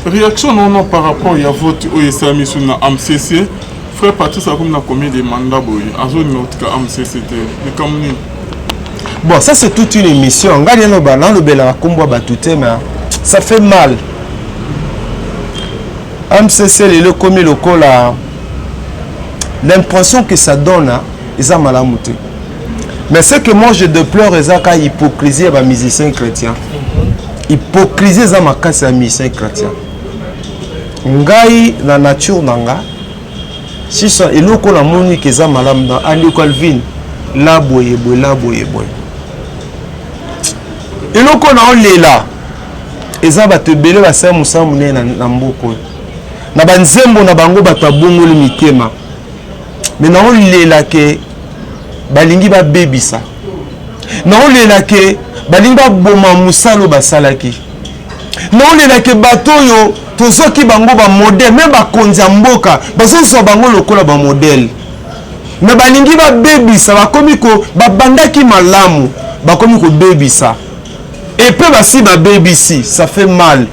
réaction non par rapport à vote au Islami sur la MCC. Frère Patrice a comme combien de mandats boy à zone notre MCC de comme. Bon, ça c'est toute une émission. Regarde nos balans, le bel combo batouté, mais ça fait mal. MCC le commis local là. L'impression que ça donne, ils ont mal à monter. Mais ce que moi je déplore, c'est l'hypocrisie des musiciens chrétiens. Hypocrisie des musiciens chrétiens. Ngai na nature nanga. Si ça est le cas la moni que ça malam dans Ali Calvin, la boye boye la boye boye. Et le cas na on est là. Ils ont battu belé ba sa musa mune na mboko. Na banzembo na bango batabongo le mitema. Mais non on est là que balingi ba baby ça. Non on est là que balingi ba boma musalo basalaki. Non on est là que bato yo tozo ki bango ba modèle même ba konza mboka bazo so bango lokola ba modèle. Mais balingi ba baby ça ba komi ko ba bandaki malamu ba komi ko baby ça. Et peu basi ba baby si ça fait mal.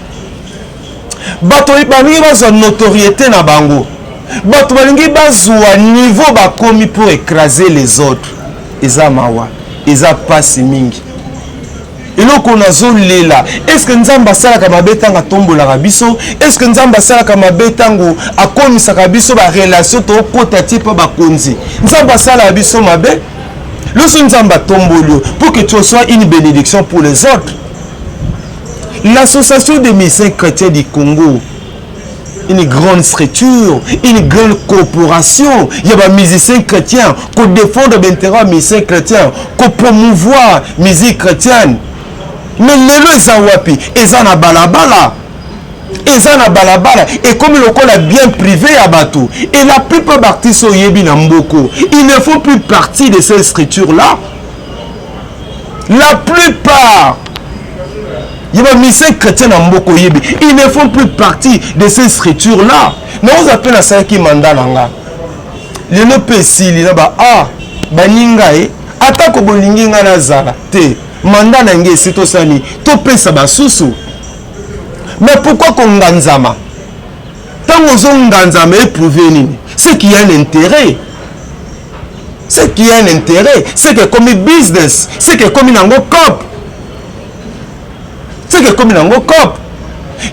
Bato balingi ba zo notoriété na bango. Bato balingi bazwa niveau bakomi pour écraser les autres. Eza mawa, eza pasi mingi. Eloko nazo lela. Est-ce que nzamba sala ka mabetanga tombola biso? Est-ce que nzamba sala ka mabetango akomisa ka biso ba relation to kota type ba konzi? Nzamba sala biso mabe? Lorsque nzamba tombolo pour que tu sois une bénédiction pour les autres. L'association des musiciens chrétiens du Congo, une grande structure, une grande corporation. Il y a des musiciens chrétiens qui défendent l'intérêt des musiciens chrétiens, qui promouvoient la musique chrétienne. Mais les Zawapi, ils ont balabala. Ils ont balabala. Et comme le col est bien privé à Batou, et la plupart d'artistes sont yebi Namboko, ils ne font plus partie de ces structures-là. La plupart. Il y a des musiciens chrétiens en Mboko Yebi. Ils ne font plus partie de ces structures-là. Nous appelons ça qui manda langa. Les nopesi, les naba ah, baninga e, atako bolingi nga nazala te. Manda nange sito sani, to pesa basusu. Mais pourquoi qu'on nganzama? Tant qu'on nganzama éprouvé nini, c'est qu'il y a un intérêt. C'est qu'il y a un intérêt. C'est que comme business, c'est que comme une cop. C'est que comme nango cop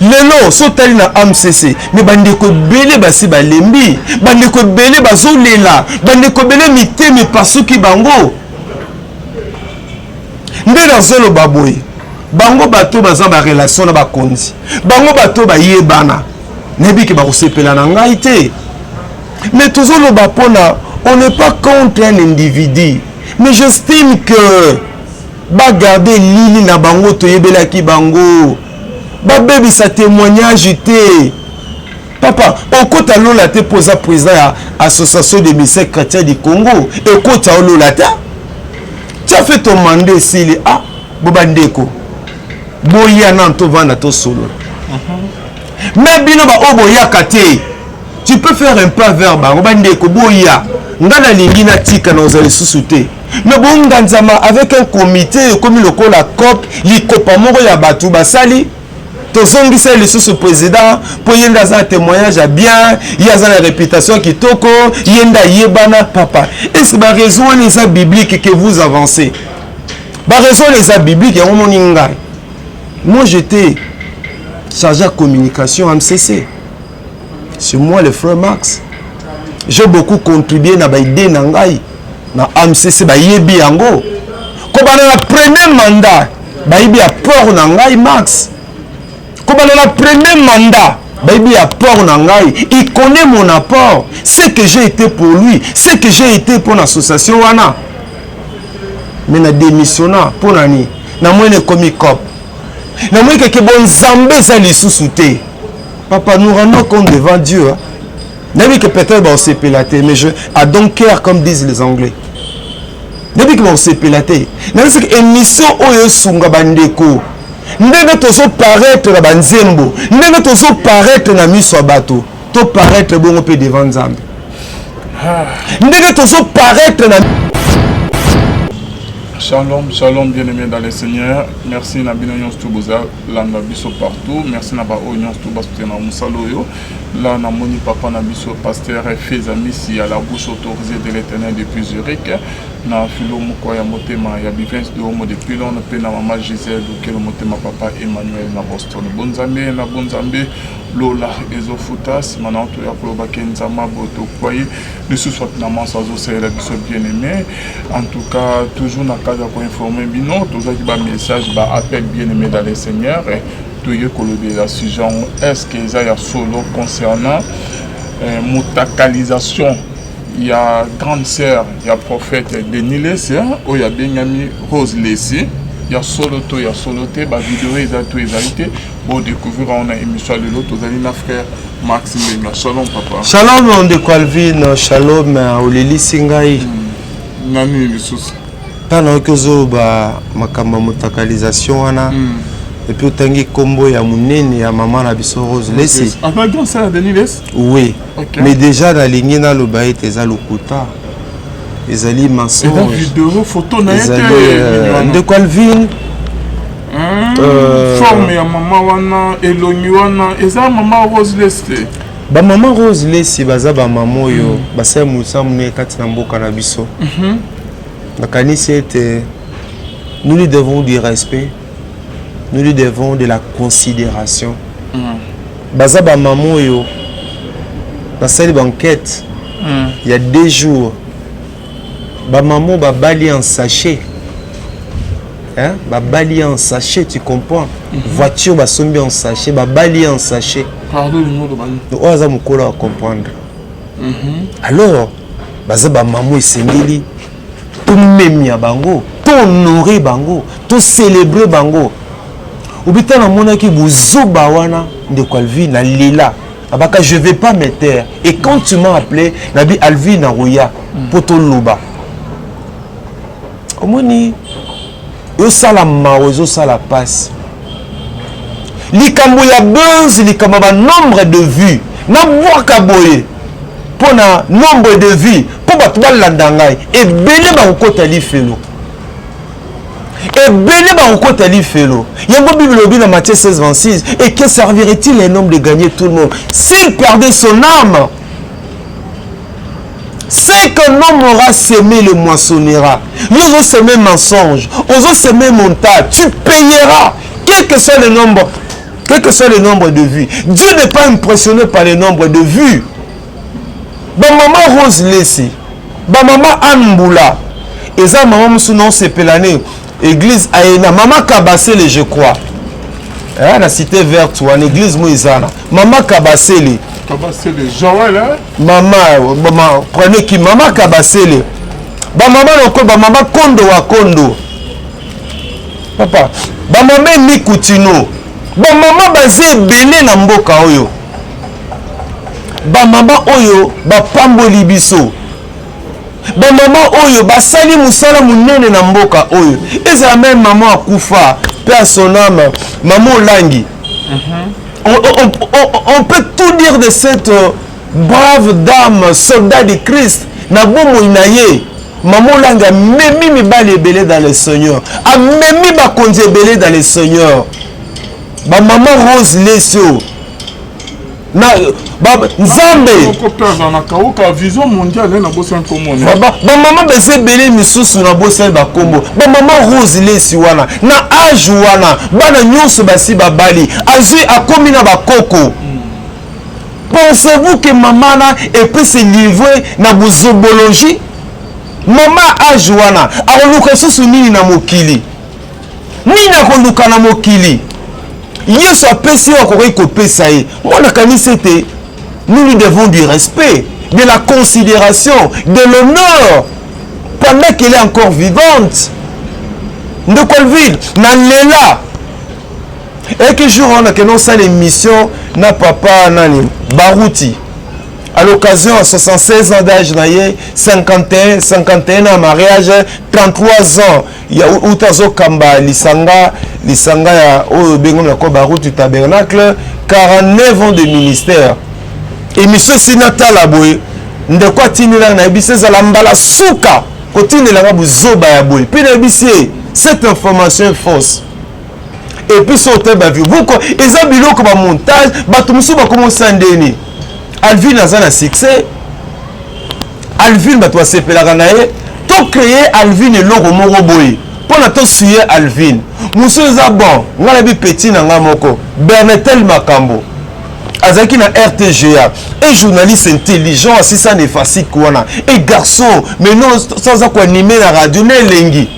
lelo sotali na MCC mais bandeko belé basi balembi bandeko belé bazolela bandeko belé mitemi pasuki bango ndela zolo baboy bango bato baza ba relation na bakonzi bango bato bayebana nebiki ba kosepela na ngai te mais tozolo bapona on n'est pas contre un individu mais j'estime que ba garder lili na bango to yebelaki bango ba bebi sa témoignage te papa okota lola te posa président ya association des musiciens chrétiens du Congo ekota lola ta tu as fait ton mandat ici ah bobandeko boya na to vana to solo mais bino ba oboya kate tu peux faire un pas vers bango bandeko boya ngana lingi na tika na ozali susute. Mais bon, avec un comité comme le col la COP, l'ICOPA moro ya batu basali, tozongi c'est le sous-président pour yenda un témoignage à bien, il y a une réputation qui toko, yenda yebana papa. Est-ce que la raison les bibliques que vous avancez? La raison les bibliques, moi j'étais chargé de communication à MCC. C'est moi le frère Max. J'ai beaucoup contribué à l'idée nangai. Na MCC ba yebi yango ko bana na premier mandat ba yebi ya port na ngai Max ko bana na premier mandat ba yebi ya port na ngai il connaît mon apport ce que j'ai été pour lui ce que j'ai été pour l'association wana mais na démissionna pour nani na mwene komi cop na mwene ke bon zambe za lisusu te papa nous rendons compte devant Dieu hein? N'est-ce que peut-être on s'est pélaté, mais je à Dunkerque comme disent les Anglais. N'est-ce que on s'est pélaté. N'est-ce que émission oyo sunga bandeko. N'est-ce que tozo paraître na banzembo. N'est-ce que tozo paraître na miso bato. To paraître bon peu devant Nzambe. N'est-ce que tozo paraître na Shalom, shalom, bien-aimés dans le Seigneur. Merci na bino nyonso to boza landa biso partout. Merci na ba o nyonso to basote na musalo yo. Là na moni papa na biso pasteur Feza Missi à la bouche autorisée de l'Éternel depuis Zurich. Na filo moko ya motema ya Bivens de Homo depuis l'on pe na maman Gisèle que le motema papa Emmanuel na Boston. Bonzambe Lola ezofuta simana to ya koloba kenzama boto kwaye le soit na mansa zo c'est la biso bien-aimé. En tout cas toujours na cadre pour informer bino tous qui ba message ba appel bien-aimé dans le Seigneur et tout y kolobe la sujet est-ce que ça ya solo concernant mutakalisation. Il y a grande sœur, il y a prophète Denis Lessé, il y a Benjamin Rose Lessé, il y a Soloto, il y a Soloté, la vidéo est pour découvrir on a émission de l'autre, vous allez frère Maxime. Shalom papa. Shalom on de Calvin, shalom Oleli Singai. Nani Lissus. Tana kozo ba makamba mutakalisation wana. Et puis autangi combo ya munene ya maman na biso Rose Lessé. Ah ma grande sœur Denis Lessé. Oui. Okay. Mais déjà la ligne na lo baït eza lokuta. Ezali mensonge. Et la vidéo photo na été de Calvin. Forme ya maman wana elongi wana eza maman Rose Lessé. Ba maman Rose Lessé baza ba maman yo basa musa mune kati na mboka na biso. Nakanisi ete nous lui devons du respect. Nous lui devons de la considération. Baza ba maman yo dans cette banquette il y a 2 jours ba maman ba bali en sachet. Hein? Ba bali en sachet, tu comprends? Voiture ba sombi en sachet, ba bali en sachet. Pardon le nom de bali. On va me comprendre. Alors, baza ba maman esengeli tout memia bango, tout honorer bango, tout célébrer bango. Obita na mona ki buzoba wana de Calvin na lila. Abaka je vais pas me taire. Et quand tu m'as appelé, nabi Alvin na Roya poto loba. Omoni yo sala mawo zo sala passe. Likambo ya buzz likambo ba nombre de vues. Na boka boye. Pona nombre de vues. Po ba balanda ngai e belé ba kokota li felo. Et béni ba li felo. Yango Bible obi na Matthieu 16:26 et que servirait-il un homme de gagner tout le monde s'il perdait son âme? C'est qu'un homme aura semé le moissonnera. Nous avons semé mensonge, nous avons semé montage. Tu payeras, quel que soit le nombre de vues. Dieu n'est pas impressionné par le nombre de vues. Ba maman Rose Lessé, ba maman Anboula, et ça maman Moussounon Sepelane. Église Aïna, maman Kabasele, je crois. Hein, la cité verte ou en église Moïsana. Maman Kabasele. Kabasele, Joël, hein? Maman, prenez qui? Maman Kabasele. Ba maman loko, ba maman Kondo wa Kondo. Papa, ba maman Nikutino. Ba maman basé Béné na mboka oyo. Ba maman oyo, ba pamboli biso. Ba maman oyo basali musala munene na mboka oyo eza même maman akufa paix à son âme maman Olangi. On peut tout dire de cette brave dame soldat de Christ na bomo inaye maman Olangi a memi mibali ebele dans le Seigneur a memi bakonzi ebele dans le Seigneur ba maman Rose Lessé na Nzambe na vision mondiale na bosa nkomo ba maman bese belé misusu na bosa ba kombo ba maman Rose Lessé wana na âge wana bana nyonso basi babali azui akomi na bakoko. Pensez-vous que maman na peut se livrer na bozobologie? Maman âge wana akoluka susu nini na mokili nini akoluka na mokili Yesu apesi okoki kopesa ye. Mwana kanisa ete nous lui devons du respect, de la considération, de l'honneur pendant qu'elle est encore vivante. De Colville, Nalela. Et que jour on a que non ça l'émission na papa nani Barouti. À l'occasion à 76 ans d'âge naïe, 51 ans mariage, 33 ans. Il y a Utazo Kamba Lisanga ya Bengo Nako Barouti Tabernacle, 49 ans de ministère. Et monsieur Sinata Laboye, de quoi tinila na ebise za lambala suka kotindelanga buzoba ya boye mpe na bisi cette information est fausse. Et puis sauter ba vie vous eza biloko ba montage bato musu ba commencer ndeni Alvin aza na succès Alvin bato asepelaka na ye to créer Alvin eloko moko boye pona to suyer Alvin musu eza bon ngala bi petit na nga moko Bernetel Makambo azaki na RTGA et journaliste intelligent assistant de facile kwana et garçon mais non sans quoi animer la radio ne lengi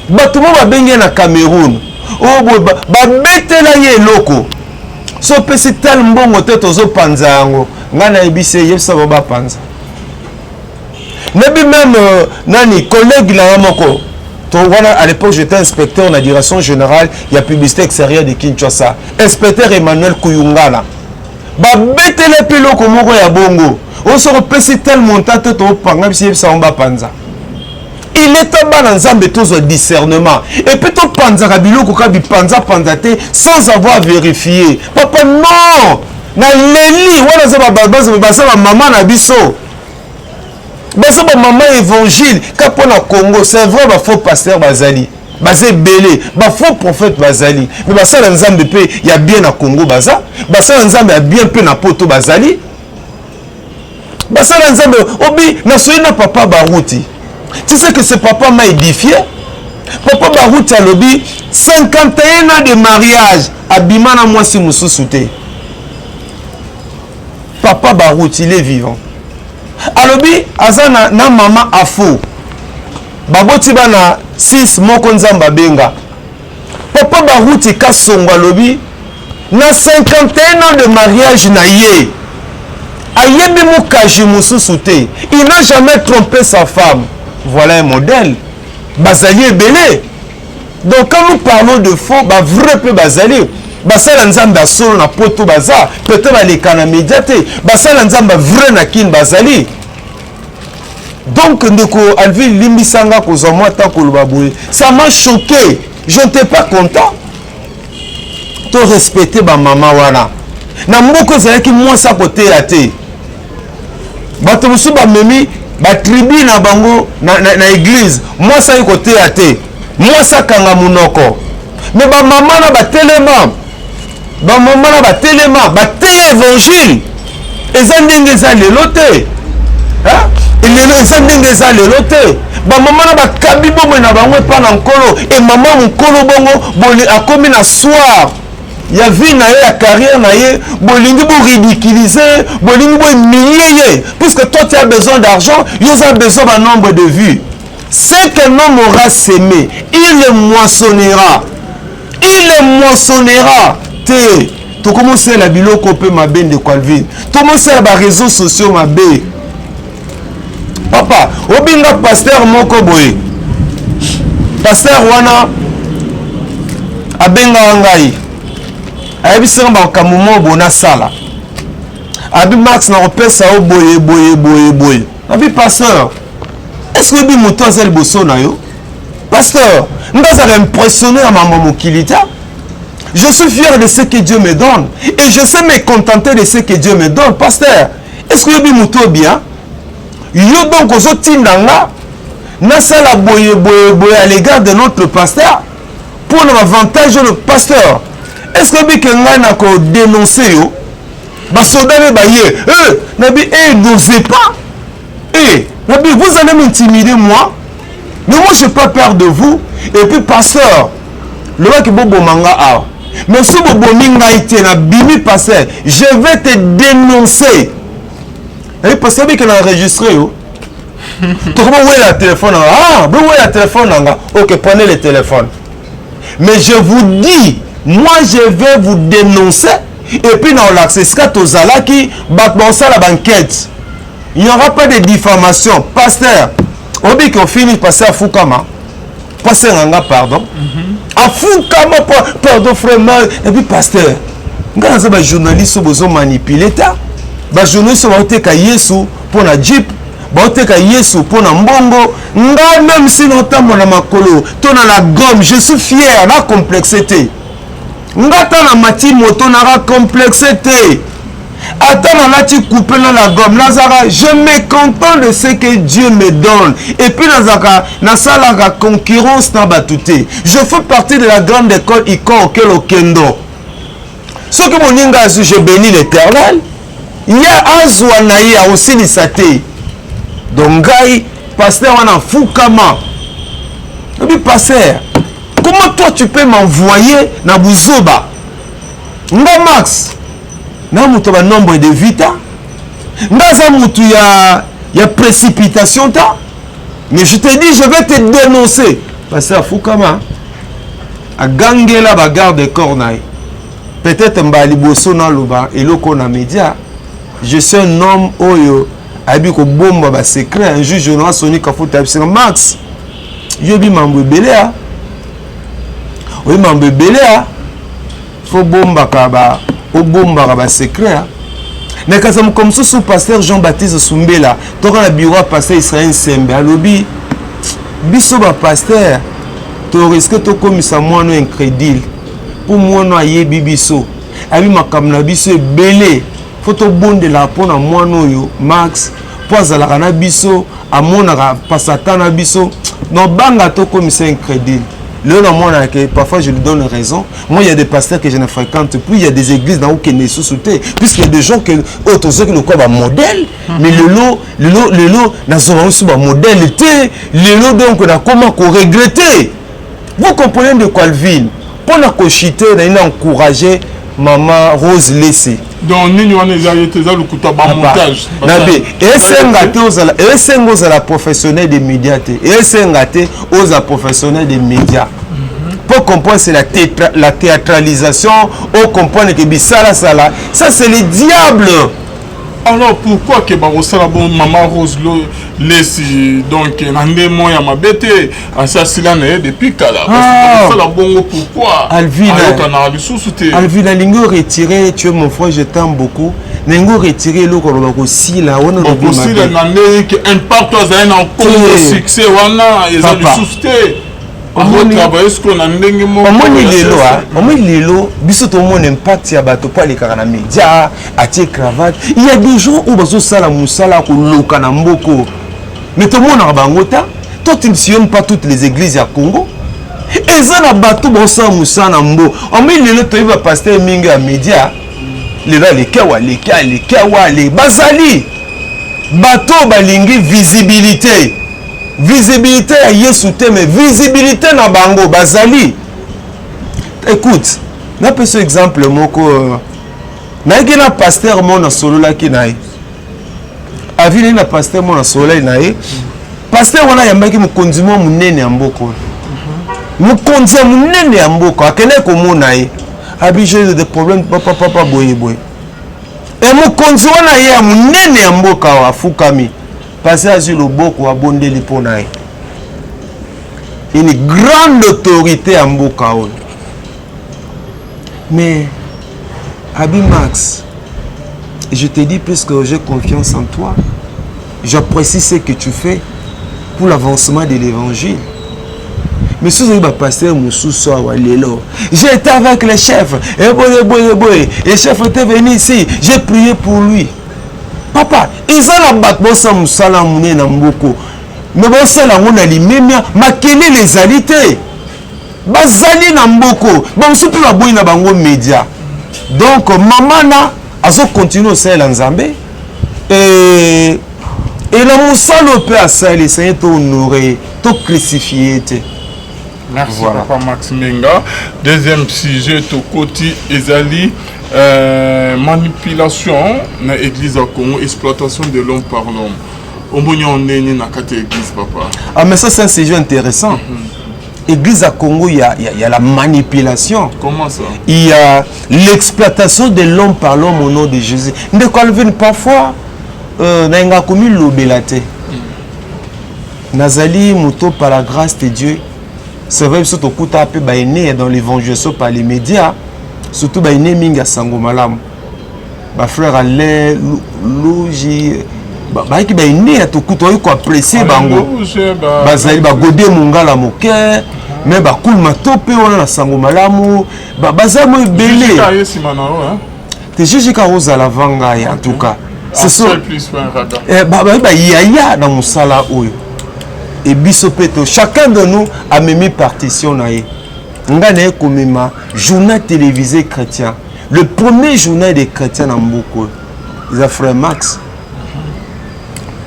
bato mo ba bengi na Cameroun oh boy babetela ye eloko so pesi tel mbongo te tozo panza yango ngana ebise yebisa ba panza nebi même nani collègue la moko to wana à l'époque j'étais inspecteur de la direction générale il y a publicité extérieure de Kinshasa inspecteur Emmanuel Kuyungala babetela peloko moko ya bongo oso pesi tel montant te to panga bisi yebisa ba panza. Il est en bas dans un de discernement. Et puis tout panza biloko kabi panza panzate sans avoir vérifié. Papa non. Na leli wana za ba maman na biso. Basa ba maman évangile kapona Congo, c'est vrai ba faux pasteur bazali. Bazé belé, ba faux prophète bazali. Mais basa na nzambe pe ya bien na Congo baza. Basa na nzambe ya bien pe na poto bazali. Basa na nzambe obi na soina papa baruti. Tu sais que ce papa m'a édifié. Papa Barouti a lobby 51 ans de mariage. Abimana moi si moussou souté. Papa Barouti il est vivant. A lobby azana na maman afo. Baboti bana 6 moko nzamba benga. Papa Barouti kasonga lobby na 51 ans de mariage na ye. Ayebi mukaji moussou souté. Il n'a jamais trompé sa femme. Voilà un modèle. Bazali est belé. Donc quand nous parlons de faux, bah vrai peu bazali. Basala nzamba solo na poto baza. Peut-être les kana médiaté. Basala nzamba vrai na kin bazali. Donc ndeko Alvin limbisanga kozwa moi tant ko lubaboye. Ça m'a choqué. Je n'étais pas content. To respecter ba maman wana. Na mboko zalaki moi sa côté até. Bato musu ba memi ba tribu na bango na église moi ça côté até moi ça kanga munoko mais ba maman na ba telema ba maman na ba telema ba te évangile ezandenge za lelote hein ilelo ezandenge za lelote ba maman na ba kabi bongo na bango pa na nkolo et maman nkolo bongo boli akomi na soir ya vie na ye ya carrière na ye bolingi bo ridiculiser bolingi bo humilier puisque toi tu as besoin d'argent you as besoin d'un nombre de vues. C'est qu'un homme aura semé il le moissonnera te to commencer la biloko pe mabe de Calvin to commencer ba réseaux sociaux mabe papa obinga pasteur moko boye pasteur wana abenga ngai ayebisanga makambo mo bona sala abi max na opesa o boye abi pasteur est-ce que bi moto azali boso na yo pasteur ndaza impressionné à maman mokilita je suis fier de ce que Dieu me donne et je sais me contenter de ce que Dieu me donne pasteur est-ce que bi moto bien yo donc ozo tindanga na sala boye à l'égard de notre pasteur pour l'avantage de notre pasteur. Est-ce que bi kenga na ko dénoncer yo ba soda ba ye nabi n'osez pas nabi vous allez m'intimider moi mais moi je n'ai pas peur de vous et puis pasteur le mec bobo manga a mais si bobo minga ite na bimi pasteur je vais te dénoncer et pasteur bi kana enregistrer yo to comment ouais la téléphone bon ouais la téléphone OK prenez le téléphone mais je vous dis moi je vais vous dénoncer et puis dans l'accès Tozala qui va ça la banquette il n'y aura pas de diffamation pasteur on dit qu'on finit passer à Fukama passer Nanga pardon à Fukama pardon vraiment et puis pasteur ngana za ba journaliste bozo manipuler ta ba journaliste ba oteka Yesu pour na Jeep ba oteka Yesu pour na mbongo nga même si notamment na makolo to na la gomme je suis fier na complexité ngata na mati moto na complexité Attends, là, tu coupes la gomme. Nazara, je me contente de ce que Dieu me donne. Et puis, Nazara, la concurrence n'a pas tout. Je fais partie de la grande école Icon auquel au Kendo. Ce que mon ninga, je bénis l'Éternel. Il y a Azouanaïa aussi les satés. Donc, Gaï, pasteur, on a Foukama. Et puis, pasteur, comment toi tu peux m'envoyer dans Bouzoba? Nga Max. Na mutu ba nombre de vita ngaza mutu ya précipitation ta, mais je te dis je vais te dénoncer parce que Foukama a gangé la bagarre de cornaille peut-être mbali boso na loba eloko na média. Je suis un homme oyo abi ko bomba ba secret un juge na soni ka futa bisanga Max yobi mambo belea oyi mambo belea faut bomba ka ba au bomba ba secret mais quand ça me comme sous pasteur Jean-Baptiste Soumbela toka na bureau pasteur Israël Sembe alobi biso ba pasteur to risque to komisa mono incrédule pour mono ayebi biso abi makamna biso belé faut to bonde la pona mono yo Max poza la kana biso amona pasata na biso no banga to komisa incrédule. Parfois je lui donne raison. Moi il y a des pasteurs que je ne fréquente plus, il y a des églises dans où qui ne sont sous-soutés, puisqu'il y a des gens qui autorisent que le quoi modèle, mais le lot n'a pas modèle, le lot donc on a comment qu'on regretter. Vous comprenez de quoi le ville? Pour la cochiter, on a encouragé maman Rose Lessé. Donc nous on est le couteau à montage. Et c'est un la professionnel des médias. Et c'est un professionnel des médias. Pour comprendre c'est la théâtralisation, on comprend que bisala sala, ça c'est le diable. Alors pourquoi que bon maman Rose Lessé donc nande moya mabete assassinat depuis kala parce que ça bon pourquoi Alvina lingo retiré, tu es mon frère, je t'aime beaucoup. Nengo retiré le aussi là on a aussi là nande que impact à un succès wana ils ont suscité. Il y a des gens où ils mais tout le monde a bangota. Toi tu ne sillonnes pas toutes les églises à Congo. Et ça na bateau bossa musa na mbo. On met le to va pasteur minga média. Les kawa les bazali. Bateau balingi visibilité. Visibilité à Yesouté, mais visibilité na bango bazali. Écoute, n'a pas ce exemple moko. Na gena pasteur mon solo la kinaï. Avili na pasteur mon solo la kinaï. Pasteur wana yambaki mukondimo munene amboko. Mukondia munene amboko akene ko monaï. Abije des problèmes papa boye. Et mukonzi wana ya munene amboka wa Fukami. Passer à le boko à bondeli ponaï. Une grande autorité à Mbokaon. Mais Abi Max, je te dis puisque j'ai confiance en toi, j'apprécie ce que tu fais pour l'avancement de l'évangile. Mais si vous avez pasteur Moussou Soa Lelo, j'ai été avec le chef. Et le chef était venu ici. J'ai prié pour lui. Papa, ils ont la batbosa musala mouné na mboko. Mais bon, c'est la on a l'immédiat. Ma quelle est les alités? Bazali na mboko. Bon, c'est pour la boue na bango média. Donc, maman na, azo continue au sel en Zambé. Et la musala peut à ça, les seigneurs t'ont honoré, t'ont crucifié. Merci, voilà. Papa Max Menga. Deuxième sujet, Tokoti Ezali. Manipulation dans l'église à Congo, exploitation de l'homme par l'homme. On peut y en aller dans l'église, papa. Ah, mais ça, c'est un sujet intéressant. L'église à Congo, il y a la manipulation. Comment ça? Il y a l'exploitation de l'homme par l'homme au nom de Jésus. De quoi parfois, n'a commis l'obélate. Nazali, Mouto, par la grâce de Dieu, c'est vrai que surtout dans l'évangile par les médias. Surtout ba ine minga sango malamu ba frère ale luji ba ki ba ine atokuto ko apprécier bango bazali ba godé mongala moke mais ba kulma topé wana na sango malamu bazamo belé te Gigi Karoza la vanga en tout cas. C'est ça plus un radar. Yaya dans Moussala Oyo. Et Bissopeto, chacun de nous a mis partition naïe. Ngane Komema, journal télévisé chrétien. Le premier journal des chrétiens dans Mboko. Les frères Max.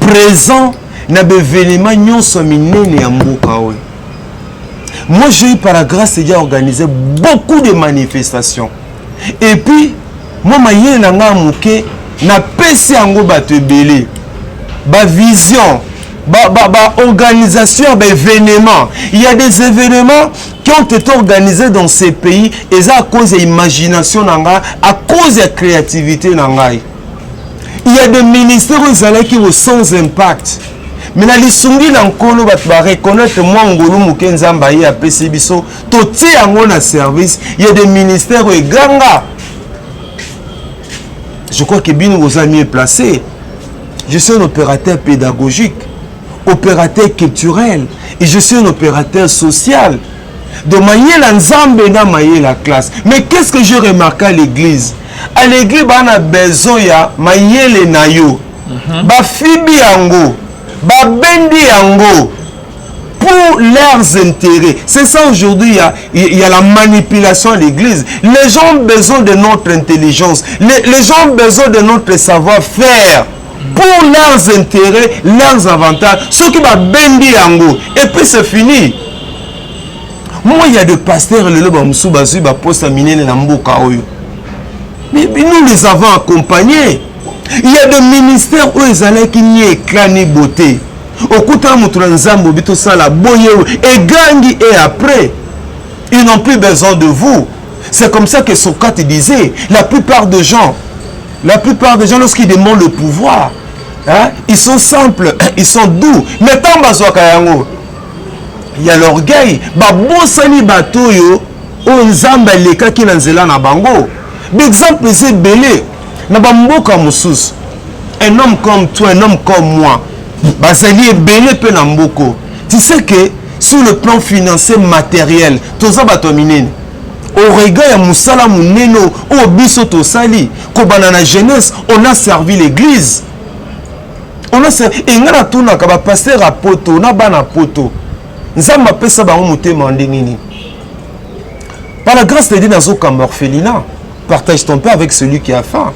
Présent, n'a pas événement nyon sominene en Mboka. Moi, j'ai eu par la grâce de Dieu organisé beaucoup de manifestations. Et puis, moi, je suis na pesi yango bato ebele ba vision ba organisation ba événement. Il y a des événements qui ont été organisés dans ces pays et ça à cause de l'imagination nanga, à cause de la créativité nanga. Il y a des ministères qui sont sans impact. Mais na lisungi na nkolo bato ba reconnaître moi ngolo mukenzamba ye apesi biso to tie yango na service. Il y a des ministères eganga. Je crois que Bino vous a mieux placé. Je suis un opérateur pédagogique, opérateur culturel et je suis un opérateur social. De manière l'ensemble dans la classe. Mais qu'est-ce que j'ai remarqué à l'église? À l'église, on a besoin de maïele nayo, ba fibi yango, ba bendi yango. Pour leurs intérêts. C'est ça aujourd'hui, il y a la manipulation à l'église. Les gens ont besoin de notre intelligence. Les gens ont besoin de notre savoir-faire. Pour leurs intérêts, leurs avantages. Ce qui va bendi yango. Et puis c'est fini. Moi, il y a des pasteurs, mais nous les avons accompagnés. Il y a des ministères où ils allaient qui n'y éclat ni beauté. Et après, ils n'ont plus besoin de vous. C'est comme ça que Socrate disait. La plupart des gens, lorsqu'ils demandent le pouvoir, hein, ils sont simples, ils sont doux. Mais tant il y a l'orgueil. D'exemple, c'est belé. Un homme comme toi, un homme comme moi. Tu sais que sur le plan financier matériel, tout ça va terminer. Au regard de Moussala Mouneno, au Bissoto Sali, la jeunesse, on a servi l'église. On a servi. Et on a tout na kaba pasteur à poto, na bana poto. Nzamba pesa ba omote mandengini. Par la grâce de Dieu, dans un orphelinat, partage ton pain avec celui qui a faim.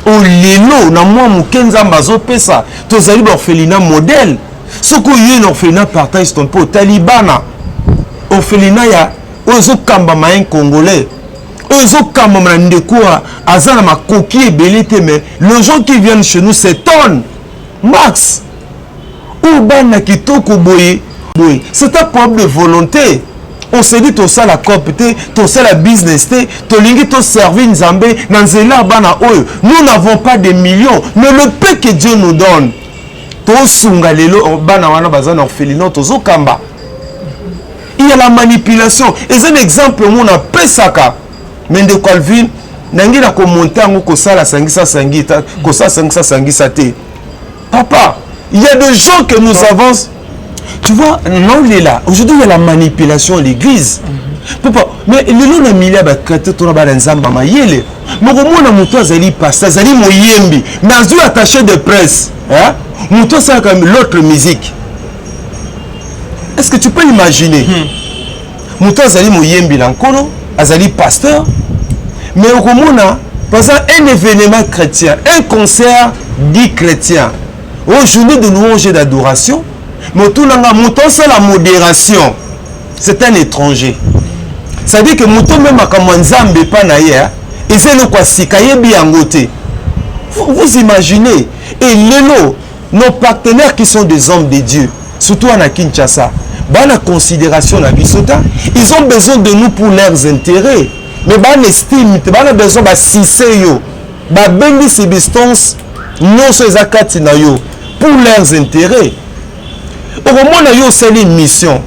Au lelo na moi mukenza mbazo pesa tozali orphelinat modèle soko yé orphelinat partage ton peu talibana orphelinat ya ozo kamba main congolais ozo kamba na ndeko azana makoki ebelete mais les gens qui viennent chez nous s'étonnent max ou bana kitoko boye c'est un problème de volonté. On s'est dit tout ça la copte, tout ça la business, tout lingi tout servir Nzambe, nanzela bana oyo. Nous n'avons pas des millions, mais le peu que Dieu nous donne. Tout sunga lelo bana wana bazan orphelinat tozo kamba. Il y a la manipulation. Et c'est un exemple où on a pesaka. Mais de Calvin, nangi na ko monter ngo ko sala sangisa sangita, ko sala sangisa sangisa te. Papa, il y a des gens que nous avancent. Tu vois, non, il est là. Aujourd'hui, il y a la manipulation à l'église. Papa, mais les gens ont mis là, ils ont mis là, mais ils pasteur, ils moyembi, mais ils ont attaché de presse. Ils c'est comme l'autre musique. Est-ce que tu peux imaginer? Ils ont moyembi l'encono, ils ont pasteur, mais par exemple, un événement chrétien, un concert dit chrétien, aujourd'hui de louange et d'adoration. Mais tout le monde, c'est la modération. C'est un étranger. Ça veut dire que mouton même comme Nzambe pas naïe, et c'est le quoi si vous imaginez. Et nos partenaires qui sont des hommes de Dieu, surtout à Kinshasa, dans la considération la bisota, ils ont besoin de nous pour leurs intérêts. Mais ban estime, ban besoin de siseyo, ba bengi substance, non ces akati na yo pour leurs intérêts. Au moment où il y a une mission,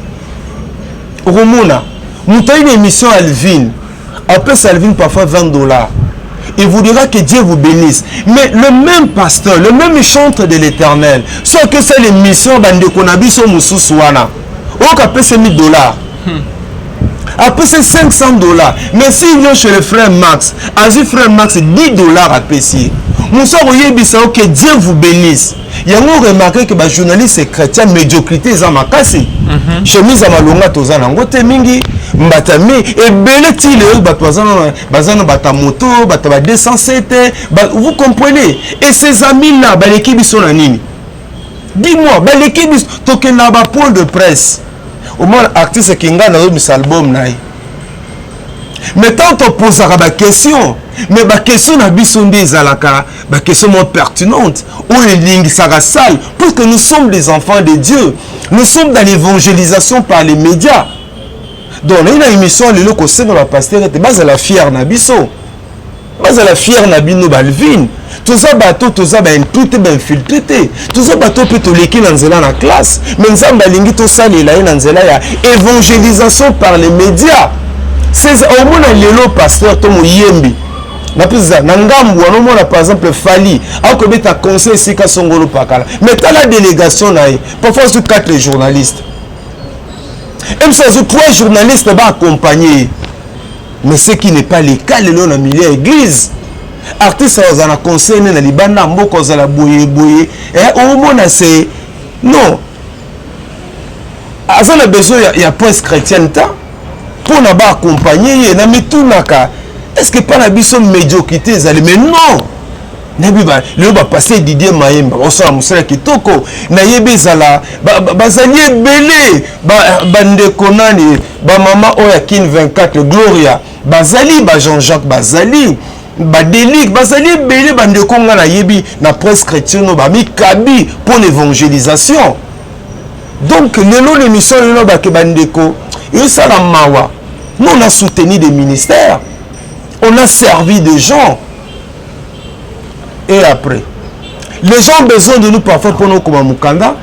au moment où il y a une mission à Alvin, après ça Alvin parfois $20. Il vous dira que Dieu vous bénisse. Mais le même pasteur, le même chantre de l'éternel, soit que c'est l'émission de Konabi sur Moussouana, ou qu'après c'est $1000. Après c'est $500. Mais s'il vient chez le frère Max, Asie frère Max, $10 à payer. Moussa Oyebisa, que Dieu vous bénisse. Il y a remarqué que les journalistes chrétiens, médiocrité, ils ont makasi. Chemise à malonga, toza nangote mingi, mbatami, et belé tile, bazana batamoto, bataba 207, vous comprenez? Et ces amis-là, l'équipe ils sont en nini? Dis-moi, l'équipe, tu as un point de presse. Au moins, l'artiste qui a un album. Mais tant on pose la question, mais la question n'a pas question pertinente. Ou les lignes sale, parce que nous sommes des enfants de Dieu. Nous sommes dans l'évangélisation par les médias. Donc, il y a une émission, le loco, c'est dans la pasteur, c'est la fière Nabiso. C'est la fière Nabino Balvin. Tout ça bateau, tout ça tout infiltré. Tout ça bateau peut te léquer dans la classe. Mais nous avons balingi tout ça les dans la évangélisation par les médias. C'est au moins le pasteur Tomo Yembi. Na pisa nangambu on par exemple Fali. Alors que tu as conseil ici qu'à Songolo Pakala. Mais tu as la délégation là. Parfois sur 4 journalistes. Et ça sur 3 journalistes va accompagner. Mais ce qui n'est pas le cas le long de la milieu église. Artiste a un conseil na libanda mboko za la boye et au moins c'est non avant la besoin il y a presse chrétienne pour n'a pas accompagner na mitunaka est-ce que pas la biso médiocrité zali mais non nabi ba le ba passer Didier Mayemba on sort musala kitoko na yebi zala bazali belé bande konani ba mama oya kin 24 Gloria bazali ba Jean-Jacques bazali Badélique, bazali belé bande konga na yebi na presse chrétienne no ba mi kabi pour l'évangélisation. Donc le long l'émission no ba ke bandeko, et ça la mawa. Nous on a soutenu des ministères. On a servi des gens. Et après, les gens ont besoin de nous parfois pour nous comme Mukanda.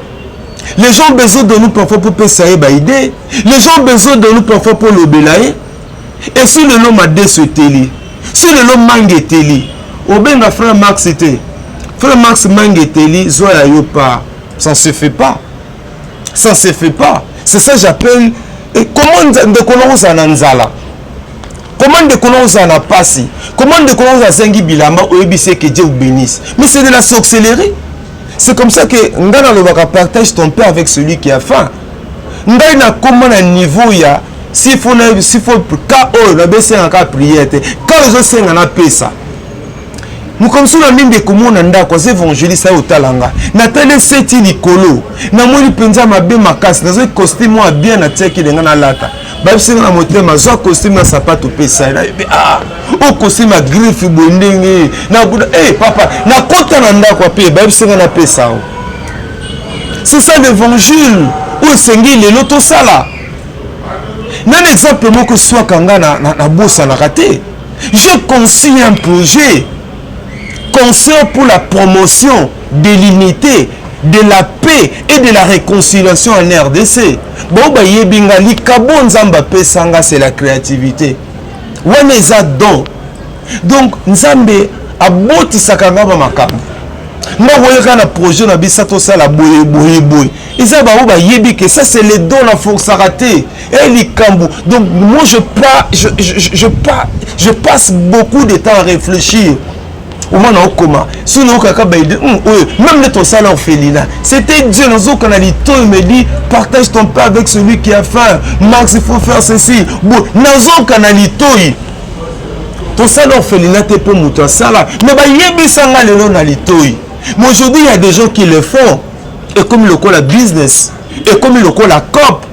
Les gens ont besoin de nous parfois pour Pessaye Baïdé. Les gens ont besoin de nous parfois pour l'Obélaï. Et si le nom a décété, si le nom Mangeteli, au bien frère Max était, frère Max Mangeteli, Zoya Yopa, ça ne se fait pas. Ça ne se fait pas. C'est ça que j'appelle. Et comment de connaître en Anzala? Comment de connaître en Apassi? Comment de connaître en Sengi Bilama ou Ebissé que Dieu vous bénisse? Mais c'est de la sorcellerie. C'est comme ça que Ngana le partage ton père avec celui qui a faim. Ngana comment à niveau il y a. S'il faut KO, la baisse en cas prière, quand les autres sont en paix ça. Nous comme ça la mine de comment on a quoi c'est évangéliste au talanga. Nathalie seti likolo. Na moni penza mabe makasi. Na zo costume moi bien na teki de ngana lata. Ba bisi na motema zo costume na sapato pesa ila. Ah, o costume a griffe bondenge. Na buda papa, na kota na ndako pe ba bisi na pesa. C'est ça l'évangile. Ou sengi le loto sala. Un exemple moi que soit kanga na bossa na raté. J'ai conçu un projet conseil pour la promotion de l'unité, de la paix et de la réconciliation en RDC. Bon ba yebinga li kabo nzamba pesanga c'est la créativité. Wana eza don. Donc nzambe aboti sakanga ba makambo. Moi voyez na projet na bisato ça la boye. Isa ba ba yebi que ça c'est les dons la force à rater et les kambu. Donc moi je passe beaucoup de temps à réfléchir. Au moins comment si nous même les tosala orphelinat c'était Dieu nous qu'on a dit toi il me dit partage ton pain avec celui qui a faim. Max il faut faire ceci bon nazo kanalito tosala orphelinat te pour muto sala mais ba yebisanga lelo na litoi. Mais aujourd'hui il y a des gens qui le font et comme le call la business et comme le call la cop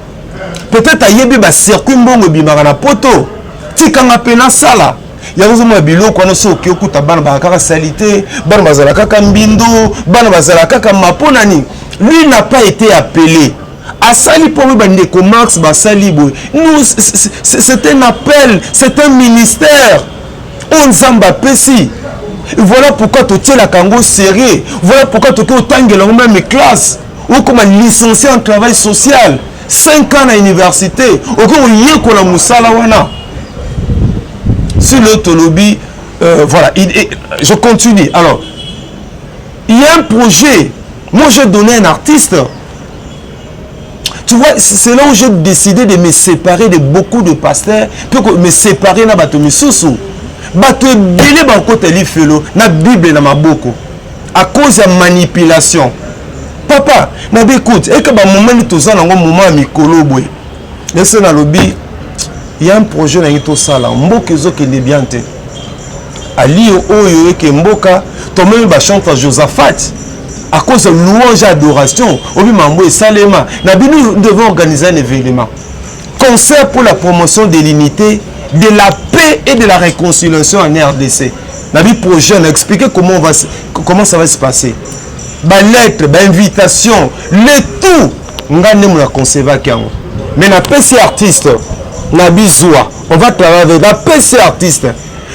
peut-être à yebi ba circuit mbongo bimaka na poto tikanga pena sala. Il y a des biloko wana so ki okuta bana ba kaka salité bana bazala kaka mbindo bana bazala kaka maponani. Lui n'a pas été appelé à sali pour bande ko Max ba sali boy. Nous c'est un appel, c'est un ministère. On zamba pesi. Voilà pourquoi tu tiens la kango sérieux. Voilà pourquoi tu tangela même classe ou comme licencié en travail social 5 ans à l'université ou comme yeko la musala wana. Sur l'autolobie, voilà, je continue. Alors, il y a un projet. Moi, j'ai donné un artiste. Tu vois, c'est là où j'ai décidé de me séparer de beaucoup de pasteurs, puis me séparer na bato misusu. Bato ebele bakota lifelo na Bible na maboko à cause de manipulation. Papa, na écoute, et que ba moment tout ça nango moment mikolo boy. Laissez na lobby, il y a un projet na ngito sala, mboka ezoke ne bien te. Ali oyo eke mboka, to même ba chante Josaphat. À cause de louange et adoration, nous devons organiser un événement. Concert pour la promotion de l'unité, de la paix et de la réconciliation en RDC. Nous avons projet, on a expliqué comment ça va se passer. Ba lettre, ba invitation, le tout, nous allons conserver. Mais la PC artiste, on va travailler avec la PC artiste.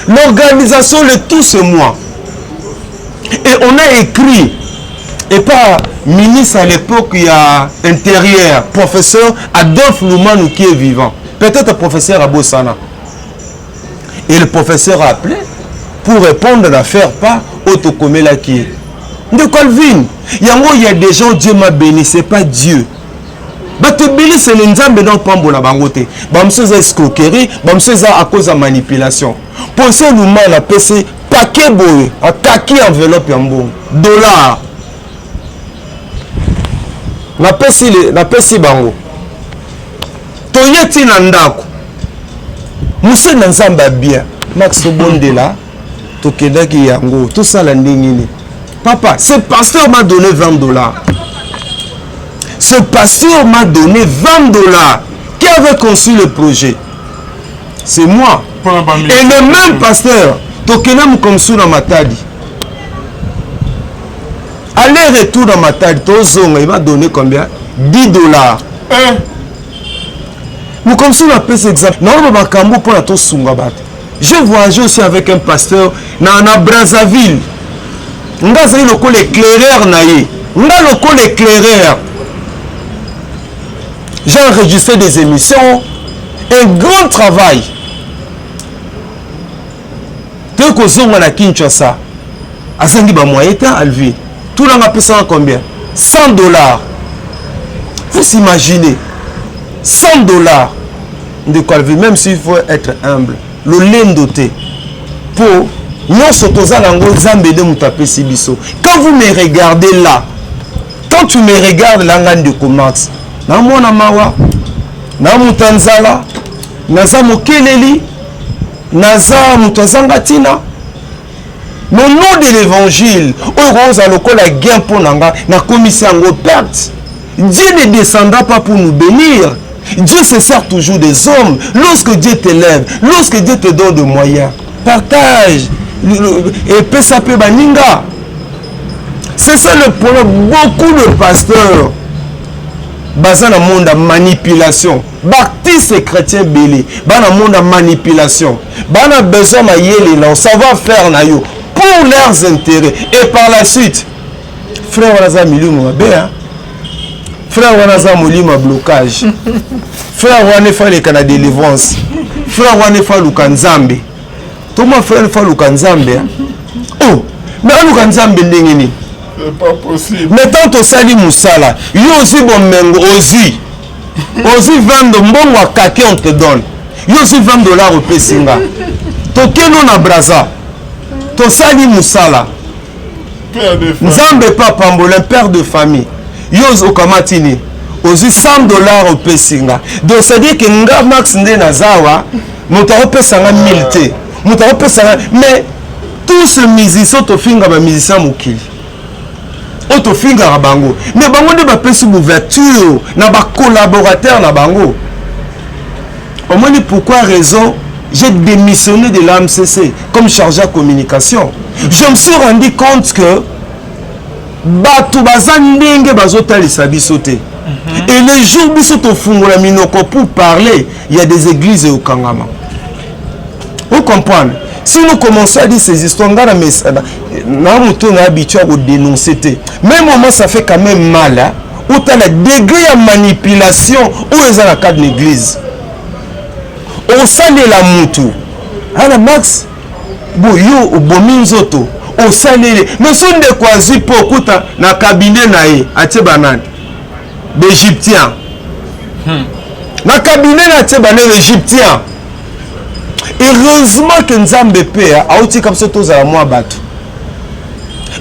L'organisation, le tout ce mois. Et on a écrit. Et pas ministre à l'époque, il y a intérieur, professeur Adolphe Loumanou qui est vivant. Peut-être professeur Abosana. Et le professeur a appelé pour répondre à l'affaire pas Autokomela qui est. De Colvin, il y a des gens, Dieu m'a béni, c'est pas Dieu. Te béni, c'est l'enzambe dans le pambo la bangote. Bamseza escroquerie, bamseza à cause de manipulation. Pour ce Loumanou, la PC, paquet boy, attaqué enveloppe en bon. $. Na pesi bango toyeti na ndako musu na nzamba bien Max Bondela tokedaki yango tout ça la ndingini. Papa, ce pasteur m'a donné $20. Ce pasteur m'a donné $20. Qui avait conçu le projet? C'est moi. Et le même pasteur tokenam comme sous dans Matadi. Aller-retour dans ma taille, il m'a donné combien? $10. Nous comme ça on appelle cet exemple. J'ai voyagé aussi avec un pasteur dans Brazzaville. On a le éclaireur. On a le éclaireur. J'ai enregistré des émissions. Un grand travail. Tant que on a Kinshasa, à Sangiba Moyeta, Alvi. Tout le monde a payé combien? $100. Vous imaginez, $100 de quoi vivre, même s'il faut être humble. Le lendoté pour nous quand vous me regardez là, quand tu me regardes là, de Comax, Namona Mawa, Namutanzala, Naza Mokeleli, Naza Mutazangatina. Au nom de l'évangile, on a la guerre pour la commission en perte. Dieu ne descendra pas pour nous bénir. Dieu se sert toujours des hommes. Lorsque Dieu t'élève, lorsque Dieu te donne des moyens, partage. Et Pesape Baninga. C'est ça le problème. Beaucoup de pasteurs basés dans le monde de manipulation. Baptistes et chrétiens belés. Dans le monde de manipulation. Dans le besoin de savoir faire pour leurs intérêts. Et par la suite, frère Wanaza Milou Mabé, frère Wanaza Molima blocage, frère Wanefa le Canada délivrance, frère Wanefa Lukanzambe. Tout mon frère Wanefa Lukanzambe. Oh, mais Lukanzambe ndengini. C'est pas possible. Mais tant au Sali Moussala, yo aussi bon mengo ozi. Ozi vendre mbongo à kaki on te donne. Yo aussi $20 au Pessinga. Tokeno na Braza. Tosali Moussala. Nzambe papa Mbolin, père de famille. Yoz Okamatini. Ozi $100 au Pessinga. Donc ça dit que nga Max Nde Nazawa, mutaro pesanga 1000 te. Mutaro pesanga, mais tous ces musiciens tofinga ba musiciens mukili. Otofinga na bango. Mais bango de ba pesi ouverture na ba collaborateur na bango. Au moins pourquoi raison j'ai démissionné de l'AMCC comme chargé de communication. Je me suis rendu compte que Batou Bazandenge Bazotali Sabisote. Et les jours Bisoto Fungola Minoko pour parler, il y a des églises au Kangama. Vous comprenez? Si nous commençons à dire ces histoires, nous sommes habitués à dénoncer. Même moment, ça fait quand même mal. Hein? Où tu as le degré de manipulation, où est dans le cadre de l'église. On sale la moutou. Alors Max, yo bominzoto. On sale mais son de quasi pour kuta na cabinet nae ati banane d'Égyptien. na cabinet na tie bana égyptien. Heureusement que Nzambe pe auti comme ça tous à moi bato.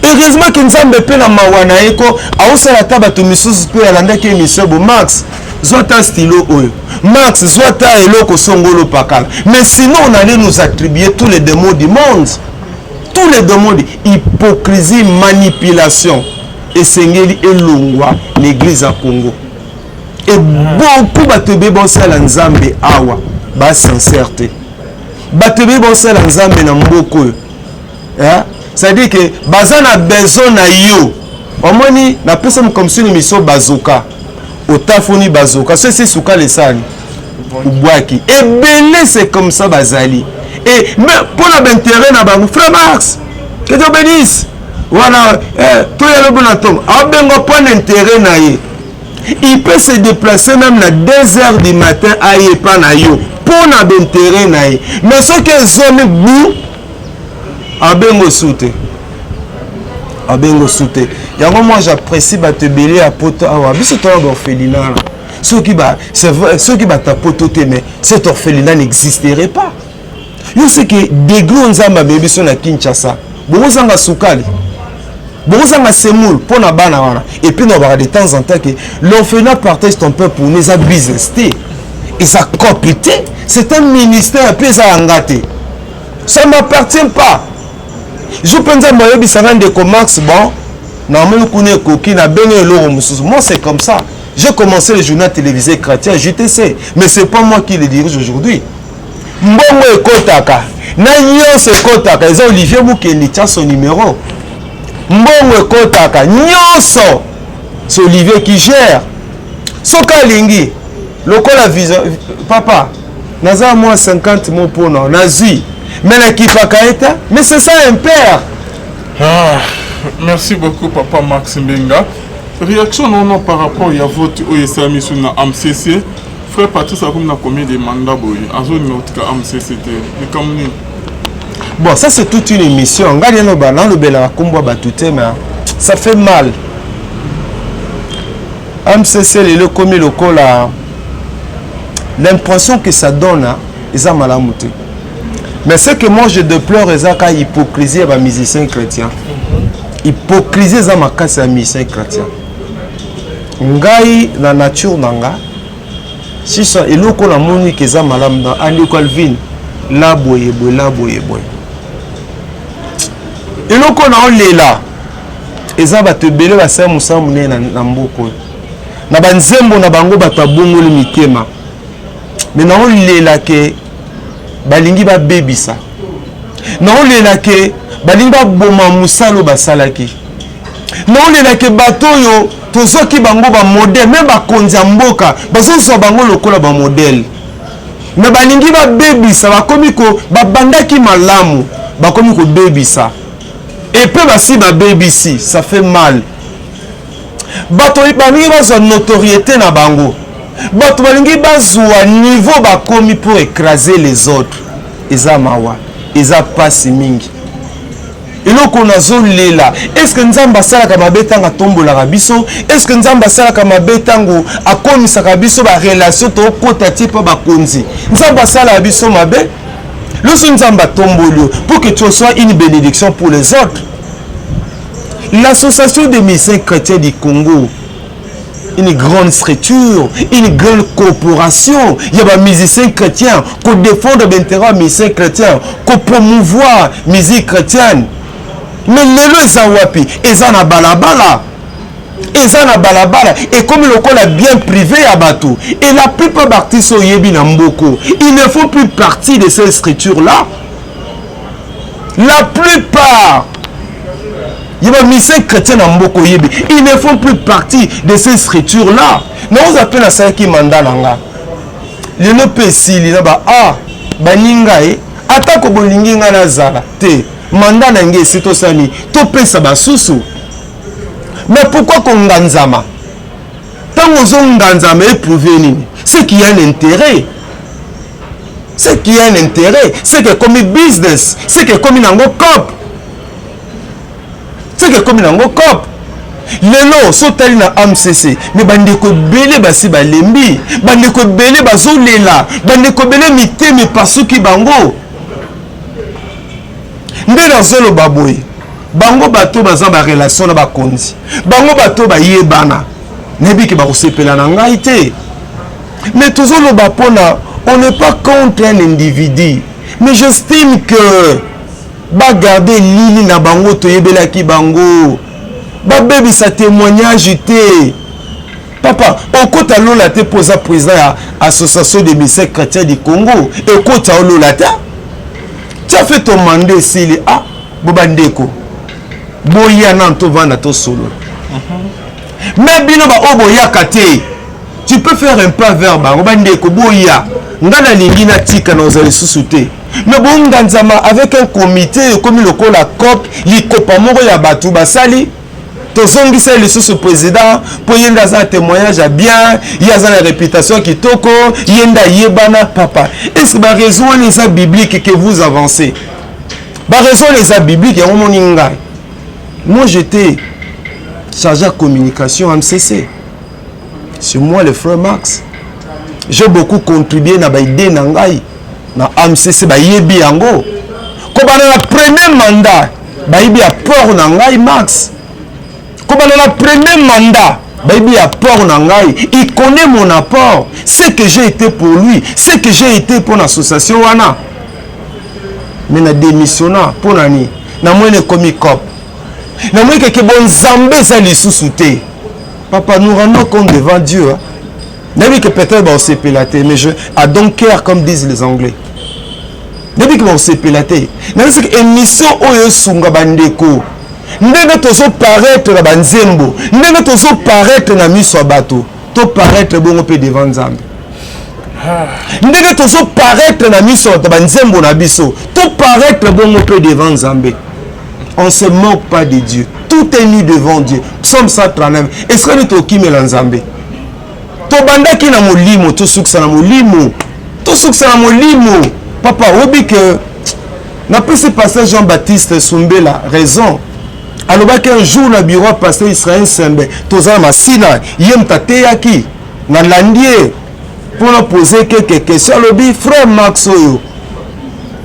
Heureusement que Nzambe pe na mawana eko ausala ta bato misusu pe alanda ke émission bo Max zwata stylo oyo. Max zwata eloko songolo pakala. Mais sinon on allait nous attribuer tous les démons du monde. Tous les démons, hypocrisie, manipulation. Et Sengeli et Longwa, l'église à Congo. Et beaucoup de bébonsel en Zambé awa, ba sincérité. Batebe bonsel en Zambé na mboko. C'est-à-dire que bazan a besoin na yo. Au moins ni na personne comme si une mission bazooka. Otafoni bazooka, c'est souka les sani. Ubwaki. Et belé c'est comme ça bazali. Et mais pour l'intérêt na bango frère Max que Dieu bénisse voilà tout y a le bon atome a bengo point d'intérêt na ye il peut se déplacer même à 2h du matin à y pas na yo pour l'intérêt na ye mais ce que zone bou a bengo souté yango moi j'apprécie ba te belé à poto awa biso to orphelinat ceux qui va ta poto te mais cet orphelinat n'existerait pas. Yo sais que des gros nzamba bébé sont à Kinshasa. Bon zanga soukali. Bon zanga semoul pour na bana wana. Et puis on va de temps en temps que l'orphelinat partage ton peuple pour nous à business té. Et ça compété, c'est un ministère peu ça engaté. Ça m'appartient pas. Je pense à moi bisanga de Max bon. Normalement connaît coquine na bene loro mususu. Moi c'est comme ça. J'ai commencé le journal télévisé chrétien, JTC, mais c'est pas moi qui le dirige aujourd'hui. Mbongo ekotaka na nyonso ekotaka eza Olivier Mukeli tia son numéro. Mbongo ekotaka nyonso c'est Olivier qui gère. Soka lingi lokola visa papa naza moi 50 mots pour non nazui mais na kipaka eta mais c'est ça un père. Merci beaucoup papa Max Mbenga. Réaction non par rapport à votre OSM sur la MCC. Frère Patrice a combien de mandats bon, ça c'est toute une émission. Ça fait mal. MCC, le commis local, l'impression que ça donne, ils ont mal à monter. Mais ce que moi je déplore, c'est l'hypocrisie des musiciens chrétiens. Hypocrisie des musiciens chrétiens. Ngai, la nature nanga. Si ça et l'eau qu'on a moni que ça malam dans Andy Calvin la boye et l'eau qu'on a on là et ça va te belé va ça musa mune na mboko na banzembo na bango bato bongo le mitema mais na on là que balingi ba bebisa na on là que balingi ba boma musalo basalaki na on là que bato yo tozoki bango ba modèle même ba konza mboka bazoso bango lokola ba modèle mais balingi ba bebisa ba komiko ba bandaki malamu ba komiko bebisa et peu basi ba bebisi ça fait mal bato balingi bazo notoriété na bango bato balingi bazwa niveau ba komi pour écraser les autres eza mawa eza pasi mingi. Et là qu'on a zolé là, est-ce que Nzamba sala kama betanga tombo la rabiso? Est-ce que Nzamba sala kama betango a commis sa rabiso ba relation to kota type ba konzi? Nzamba sala rabiso mabe? Lorsque Nzamba tombo pour que tu sois une bénédiction pour les autres. L'association des musiciens chrétiens du Congo, une grande structure, une grande corporation. Il y a des musiciens chrétiens qui défendent l'intérêt des musiciens chrétiens, qui promouvoient la musique chrétienne. Mais les lois sont wapi, ils ont balabala. Et comme le col est bien privé à Batou, et la plupart d'artistes sont yebi na mboko, ils ne font plus partie de ces structures-là. La plupart, il y a des musiciens chrétiens na mboko yebi, ils ne font plus partie de ces structures-là. Nous appelons ça qui mandat nanga. Les no pesi, les ba baninga atako bolingi nga na zala te. Mandat nange sito sani to pesa basusu. Mais pourquoi qu'on nganzama? Tant qu'on nganzama éprouvé nini? C'est qu'il y a un intérêt. C'est qu'il y a un intérêt. C'est que comme business, c'est que comme nango cop. C'est que comme nango cop. lelo so tali na AMCC mais bandeko belé basi balembi bandeko belé bazolela bandeko belé miteme pasuki bango nde nazolo baboye bango bato baza ba relation na bakonzi bango bato bayebana nebiki bakosepela na ngai te mais tozolo bapona on n'est pas contre un individu mais j'estime que garder lili na bango toyebelaki bango babebisa témoignage te papa okota lola te posa président ya association des missions chrétiens du Congo ekota lola te tu as fait ton mandat ici ah bobandeko boya na to vanda to solo mais bino ba oboyaka te tu peux faire un pas vers bango bandeko boya ngana lingi na tika na ozali susu te mais bon nganzama avec un comité comme le la COP likopa moko ya batu basali tozongisa lisusu président pour yenda za témoignage à bien yaza la réputation kitoko yenda yebana papa est-ce que ba raison les bibliques que vous avancez ba raison les bibliques ya moninga moi j'étais chargé de communication à MCC c'est moi le frère Max j'ai beaucoup contribué na ba idée na ngai na AMCC ba yebi yango ko ba na premier mandat ba yebi apport na ngai Max ko ba na premier mandat ba yebi apport na ngai il connaît mon apport ce que j'ai été pour lui ce que j'ai été pour l'association wana mais na démissionna pour nani na mwene komi cop na mwene ke bon zambe za lisusu te papa nous rendons compte devant Dieu hein? Depuis que peut-être on s'est pélaté, mais à Dunkerque comme disent les Anglais. Depuis que on s'est pélaté, dans cette émission oyo sunga bandeko, ndenge tozo paraître na banzembo, ndenge tozo paraître na miso bato, to paraître bongo pe devant Nzambe. Ndenge tozo paraître na miso ta banzembo na biso, to paraître bongo pe devant Nzambe. On se moque pas de Dieu. Tout est nu devant Dieu. Psaume 139. Est-ce que nous tokime la Nzambe? Tobandaki na molimo to suksa na molimo papa obi que na pese pasteur Jean-Baptiste Sumbela raison alobaki un jour na bureau pasteur Israël Sembe toza masina yem tateyaki na landie pour poser quelques questions alobi frère Max oyo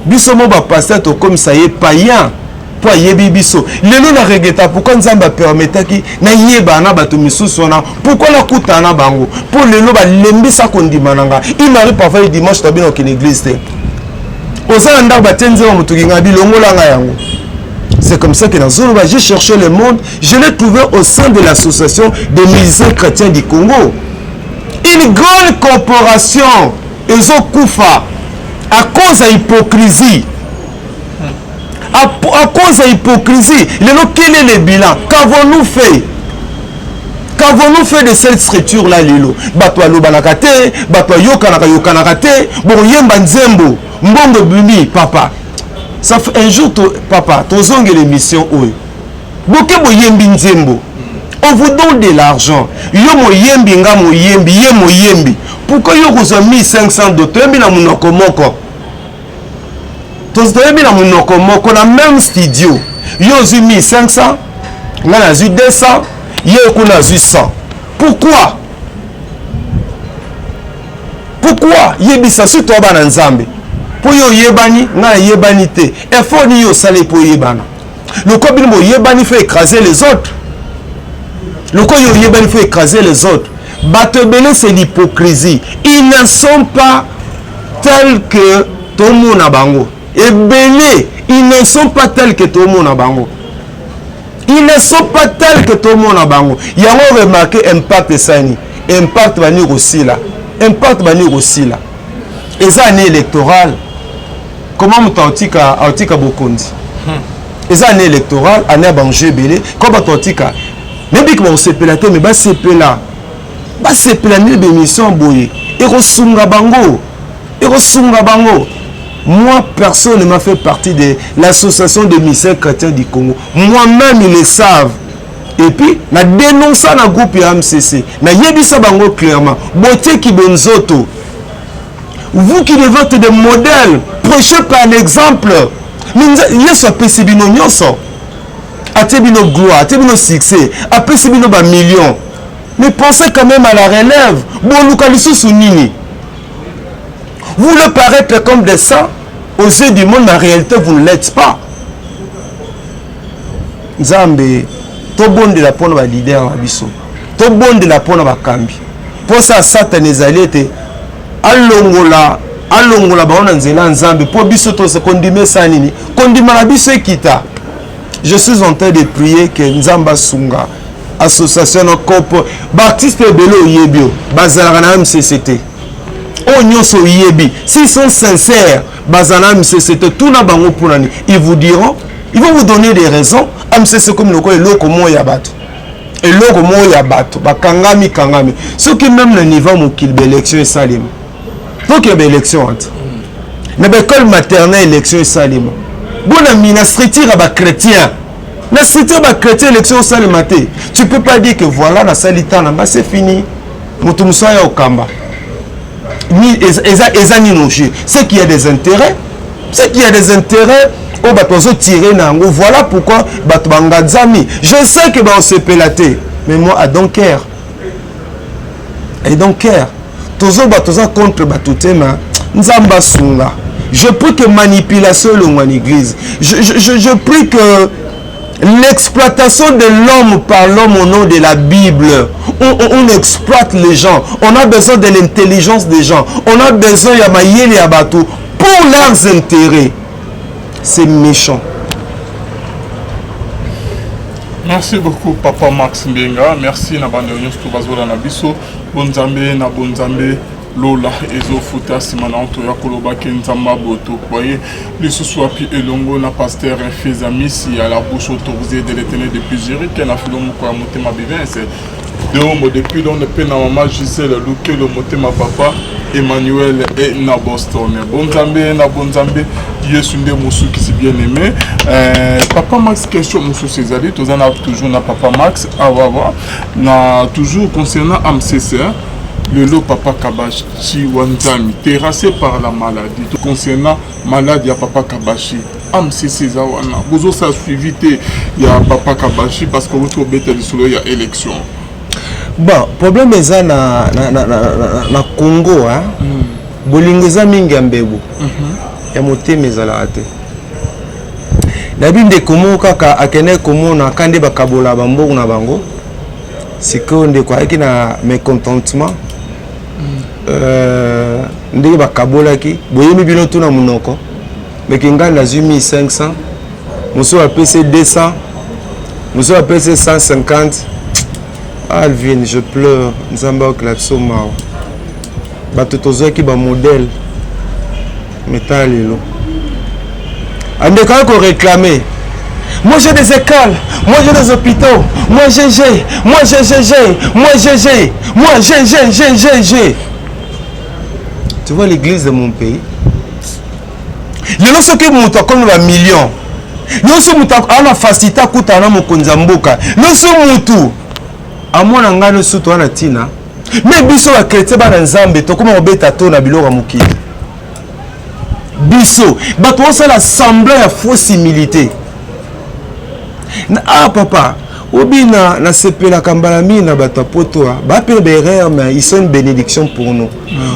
biso mo ba pasteur to comme ça y païen po yebi biso lelo na regretta pourquoi Nzamba permetaki na yeba na bato misusu na pourquoi na kutana bango pour lelo ba lembisa kondimananga il m'arrive parfois le dimanche tabino ki l'église te oza nda ba tenze wa mutukinga bilongola nga yango c'est comme ça que dans Zolo j'ai cherché le monde je l'ai trouvé au sein de l'association des musiciens chrétiens du Congo une grande corporation ezokufa à cause de l'hypocrisie. À cause de l'hypocrisie, quel est le bilan? Qu'avons-nous fait? Qu'avons-nous fait de cette scripture-là, Lilo? Batwa lobanakate, batwa yokanakate, bon yemba nzembo, mbongo bumi, papa. Ça fait un jour, papa, tozonge l'émission, oui. Boke bo yembi nzembo. On vous donne de l'argent. Yo mo yembi nga mo yembi, ye mo yembi. Pourquoi yo vous a mis 500 dollars? Yembi na munoko moko. Tozoyebi na munoko moko na même studio yo zu 1500 nga na zu 200 ye kuna zu 100 pourquoi yebisa surtout bana nzambe po yo yebani nga yebani te effort ni yo sale po yebana loko bino mo yebani fait écraser les autres loko yo yebani fait écraser les autres bato belé c'est l'hypocrisie ils ne sont pas tels que tout le monde a bango. Et belé, ils ne sont pas tels que tout le monde a bango. Ils ne sont pas tels que tout le monde a bango. Il y a remarqué impact sani. Impact va venir aussi là. Impact va venir aussi là. Et ça année électorale. Comment m'autika bokondi? Et ça année électorale, année banjé belé. Comment t'autika? Même que on se pélaté mais bas se péla. Bas se péla ni bémission boye. Et resunga bango. Moi, personne ne m'a fait partie de l'association des missions chrétiens du Congo. Moi-même, ils le savent. Et puis, na dénonçant le groupe AMCC. Na yebisa bango clairement. Bote ki benzoto. Vous qui devez être des modèles, prêchez par l'exemple. Yeso pesibino nyoso. atie bino gloire, atie bino succès, apesi bino ba millions. Mais pensez quand même à la relève. Bon, Lucalisu Sounini. Vous le paraître comme des saints aux yeux du monde, mais en réalité, vous ne l'êtes pas. Nzambe, tout bon de la pone va leader à Bisso. Tout bon de la pone va cambi. Pour ça, Satan est allé te alongola ba on nzela Nzambe pour Bisso to se kondime sanini. Kondima la Bisso ekita. Je suis en train de prier que Nzamba Sunga association no kopo Baptiste Belo Yebio bazala na MCCT. Oh nyonso yebi, s'ils sont sincères, bazala MCCT tout na bango punani, ils vous diront, ils vont vous donner des raisons. MCC comme le quoi loko mo ya bato. Et loko mo ya bato, ba kangami. Ce qui même le niveau mokil élection et salim. Donc il y a élection entre. Mais l'école maternelle élection et salim. Bon ami na structure ba chrétien. La structure ba chrétien élection salimate. Tu peux pas dire que voilà la salitana, bah c'est fini. Mutumso ya okamba. Ni ezani noje. C'est qu'il y a des intérêts. C'est qu'il y a des intérêts au bateau tiré nango. Voilà pourquoi bato bangadzami. Je sais que on se pélaté, mais moi I don't care. I don't care. Toujours batoza contre batutema. Nzamba sunga. Je prie que manipulation en église. Je prie que l'exploitation de l'homme par l'homme au nom de la Bible. On exploite les gens. On a besoin de l'intelligence des gens. On a besoin de Yamayel et Abatou pour leurs intérêts. C'est méchant. Merci beaucoup, Papa Max Mbenga. Merci, Nabandonios Toubazola Nabiso. Bonzambe, Nabonzambe. Lola ezo futa simana ontoya koloba kenzamba boto voyez le sous-swapi elongo na pasteur Fezami si à la bouche autorisée de l'Éternel depuis Jérusalem qui a fait le mot motema bivin c'est de homme depuis donc de peine à maman Gisèle Luke le motema papa Emmanuel et na Boston Bonzambe Yesu nde musu qui si bien aimé Papa Max question musu Césari tous en a toujours na Papa Max à voir na toujours concernant MCC le lot Papa Kabashi Wanzami, terrassé par la maladie. Concernant maladie, il y a Papa Kabashi. MCC Zawana. Vous aussi suivi, il y a Papa Kabashi parce que vous trouvez que il y a élection. Bon, problème est ça na Congo, hein. Bolingeza mingi ambego. Ya moteme zalate. Dabinde komo kaka akene komo na kande bakabola bambogo na bango. Sikonde kwa na mécontentement. Ndenge bakabolaki boyemi bino tuna munoko mekinga na 1500 muso a PC 200 muso a PC 150 Alvin je pleure nzamba oklapso mao bato tozoki ba modèle metalelo andeka ko réclamer. Moi j'ai des écoles, moi j'ai des hôpitaux, moi j'ai. Tu vois l'église de mon pays. Les gens qui montent comme un million. Les gens qui montent à la facilité à coûter à la mokonzamboka. Les gens qui montent à moi n'engane surtout à la tina. Mais biso a chrétien ba nzambe to comme on beta to na biloko mokili. Biso, ba to ça l'assemblée à fausse similité. Ah papa, obina na sepela kambalami na batapoto ba pe berère mais ils sont une bénédiction pour nous.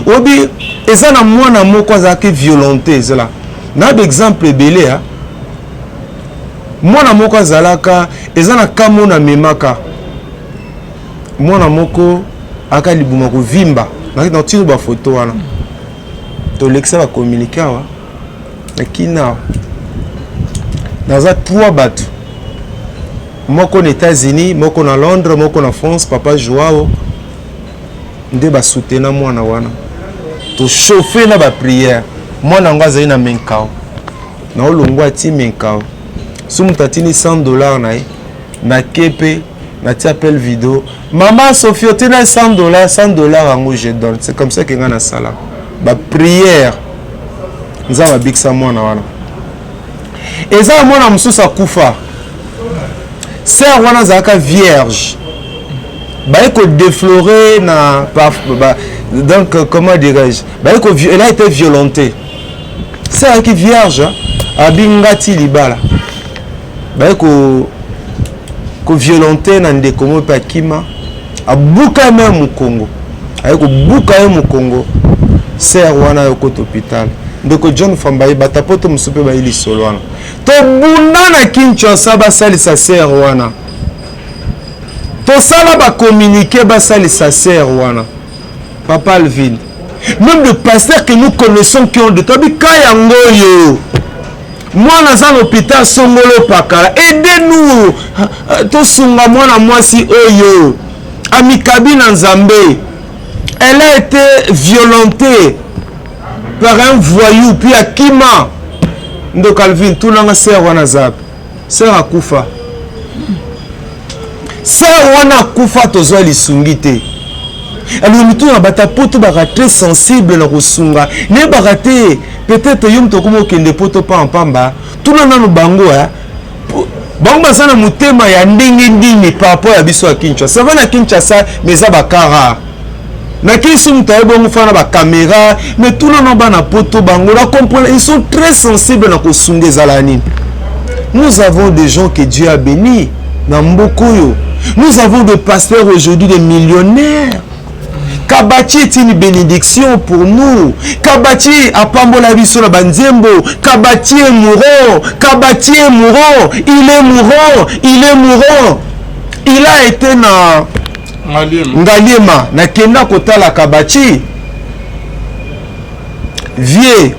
Obi eza na mwana moko azaki violenté cela. Na exemple belé hein. Mwana moko azalaka eza na kamo na memaka. Mwana moko aka libuma ko vimba. Na tiro ba photo wana. To lexa ba communiquer wa. Akina. Naza 3 bateaux. Moko aux États-Unis, moko na Londres, moko na France, papa Joao. Nde ba soutenir mwana wana. To chauffer na ba prière. Mwana ngaza ina menkao. Na olongwa ti menkao. Sumu tatini $100 na kepe na ti appel vidéo. Maman Sophie tina $100 ango je donne. C'est comme ça que ngana sala. Ba prière. Nza ba biksa mwana wana. Eza mwana mususa kufa. Sœur wana zaka vierge. Bah ko défloré na donc comment dirais-je? Bah elle a été violentée. Sœur qui vierge abingati libala. Bah ko ko violenter na ndeko mo pa kima abuka même Congo ayeko buka ye Congo ser wana yo ko hôpital ndeko John Fambaye batapoto musupe ba ili solo wana to bunda na Kinshasa ba salisa ser wana to sala ba communiquer ba salisa ser wana Papa Alvin même le pasteur que nous connaissons qui ont de tabi kayango yo moi dans un hôpital Songolo Pakala aidez-nous to sunga mwana mwasi oyo Amikabi na Nzambe elle a été violentée par un voyou puis akima ndo Calvin tout nanga sœur wana zap sœur akufa sœur wana akufa tozwa lisungi te alors mutu na batapoto baka très sensible na kosunga ne baka te peut-être yum to komo kende poto pa mpamba tout nana no bango bango basana mutema ya ndenge ndini par rapport ya biso ya Kinshasa ça va na Kinshasa mais za bakara na kisi mutaye bongo fana ba caméra mais tout nana bana poto bango la comprendre ils sont très sensibles na kosunga zalani. Nous avons des gens que Dieu a bénis na mbokoyo. Nous avons des pasteurs aujourd'hui, des millionnaires. Kabati est une bénédiction pour nous. Kabati a pambola biso na banzembo. Kabati est mourant. Kabati est mourant. Il est mourant. Il est mourant. Il a été na Ngaliema na kenda kotala Kabati. Vieux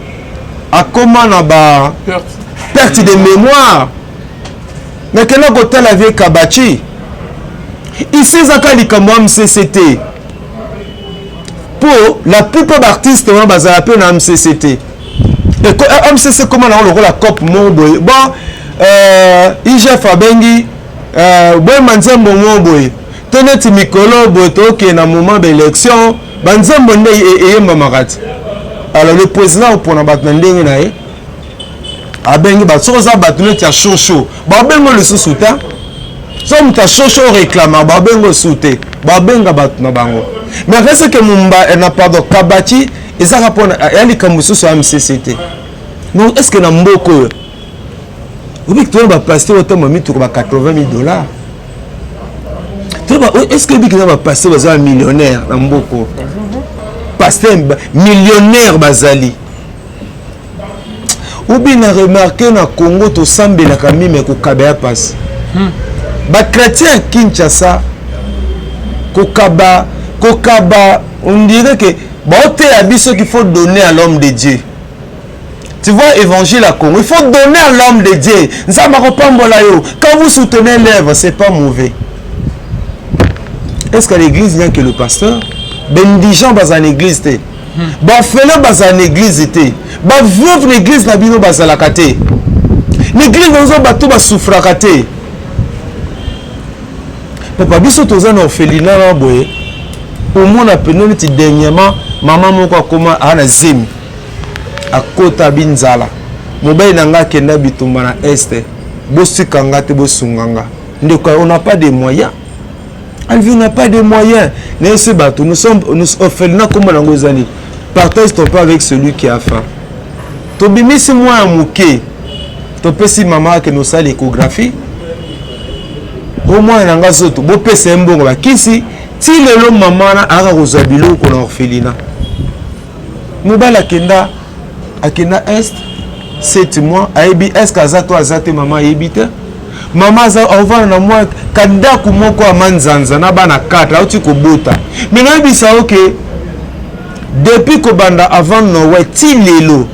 a comment na ba perte de mémoire. Na kenda kotala vieux Kabati. Ici zaka likambo MCCT. Pour la plupart d'artistes on va appeler na MCCT. Et MCC comment on le la COP Moboy. Bon IGF abengi boy manzembo Moboy. Teneti mikolo boto ke na moment d'élection banzembo nde eyemba makati. Alors le président pour na batna ndenge na ye abengi ba soza batune tia chocho. Ba bengo le sous-souta. Somme ta chocho réclame ba bengo souté. Ba benga batna bango. Mais reste que Mumba n'a pas de Kabati et ça répond à Ali Kamoussou sur MCCT. Non, est-ce que dans Mboko, vous dites que tu vas passer autant de $80,000 est-ce que tu vas passer un millionnaire dans Mboko? Passer millionnaire Bazali. Ou bien a remarqué na Congo to sambe la kami me ko kabaya passe. Ba chrétien Kinshasa ko kaba Kokaba, on dirait que bon, qu'il faut donner à l'homme de Dieu. Tu vois, évangile à Congo, il faut donner à l'homme de Dieu. Quand vous soutenez l'œuvre, ce n'est pas mauvais. Est-ce qu'à l'église, il n'y a que le pasteur? Bendigeant dans l'église. Fais-le dans l'église. Veuve l'église, n'abino dans la kate. L'église, nous avons tout souffrir à kate. Papa, biso tozan orphelinat na boye. Au moins, on dernièrement, maman moko akoma ana zemi akota binzala mobile nanga kenda bitumba na este bosikanga te bosunganga ndeko on n'a pas de moyens. On n'a pas de moyens. Nous sommes orphelins comme l'angozali. Partage ton pain avec celui qui a faim. Tobimi c'est moi un mouké. Topesi maman que nous ça l'échographie. Au moins nanga soto bo pesa mbongo ba kisi. Si le long maman a rosabilo qu'on a orphelinat. Mobile akenda est 7 mois aibi est-ce qu'azato azate maman ebite maman za over na moi kanda kumoko amanzanza na bana 4 auti ko bota mais na bisa OK depuis ko banda avant Noël ti lelo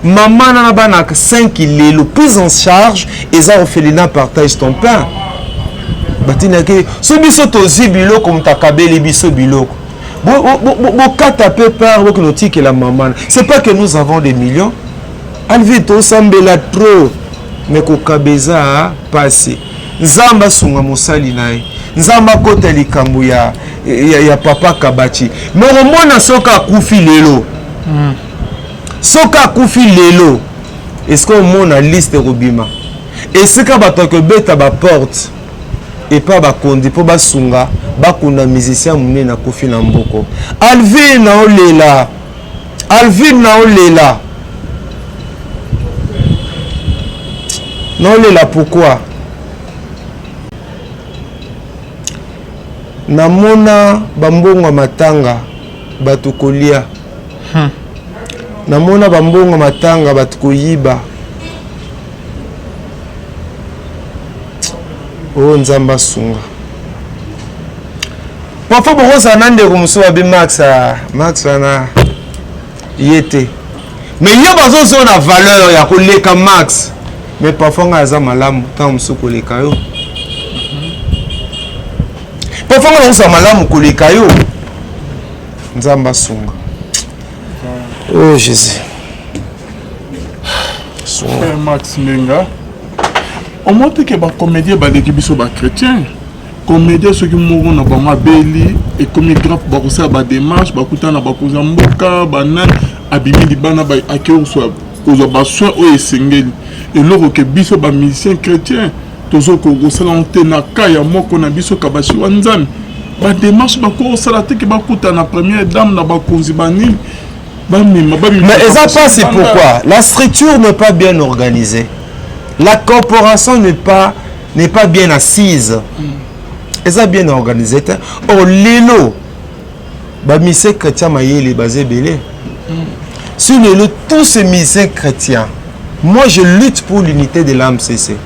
maman na bana 5 lelo prise en charge et za orphelinat partage ton pain. Batina ke so biso tozi biloko mutakabeli biso biloko bo kata pe par bo knoti que la maman c'est pas que nous avons des millions alvi to sambela trop mais ko kabeza passé nzamba sunga mosali nae nzamba kota likambu ya papa Kabati mais au moins soka kufi lelo soka kufi lelo est-ce qu'on mona liste robima et c'est ka bato que beta ba porte et pas bakondi po basunga bakunda musicien mune na kofi na mboko Alvin na olela pourquoi namona bambongo matanga batukolia namona bambongo matanga batukoyiba o nzamba sunga parfois bokosa nande kumuso ba Max wana yete mais yo bazo na valeur ya koleka Max mais parfois ngaza malamu tant muso koleka yo parfois ngaza malamu koleka yo nzamba sunga oh Jésus Frère Max Menga au moins que ba comédien ba l'équipe biso ba chrétien comédien ceux qui mouront na ba beli et comme grave ba ko sa ba démarche ba kutana ba koza mboka ba nan abimi di bana ba akeo so ba soin o esengeli et loko ke biso ba musicien chrétien tozo ko sala antena kaya moko na biso kabashi wanzami ba démarche ba ko sala te ke ba kutana première dame na ba konzi banini. Mais ça c'est pourquoi la structure n'est pas bien organisée. La corporation n'est pas bien assise. Et ça bien organisé. Or, l'élo, misé chrétien maïe basé belé. Sur l'élo, tous ces misés chrétiens, moi je lutte pour l'unité de l'AMCC.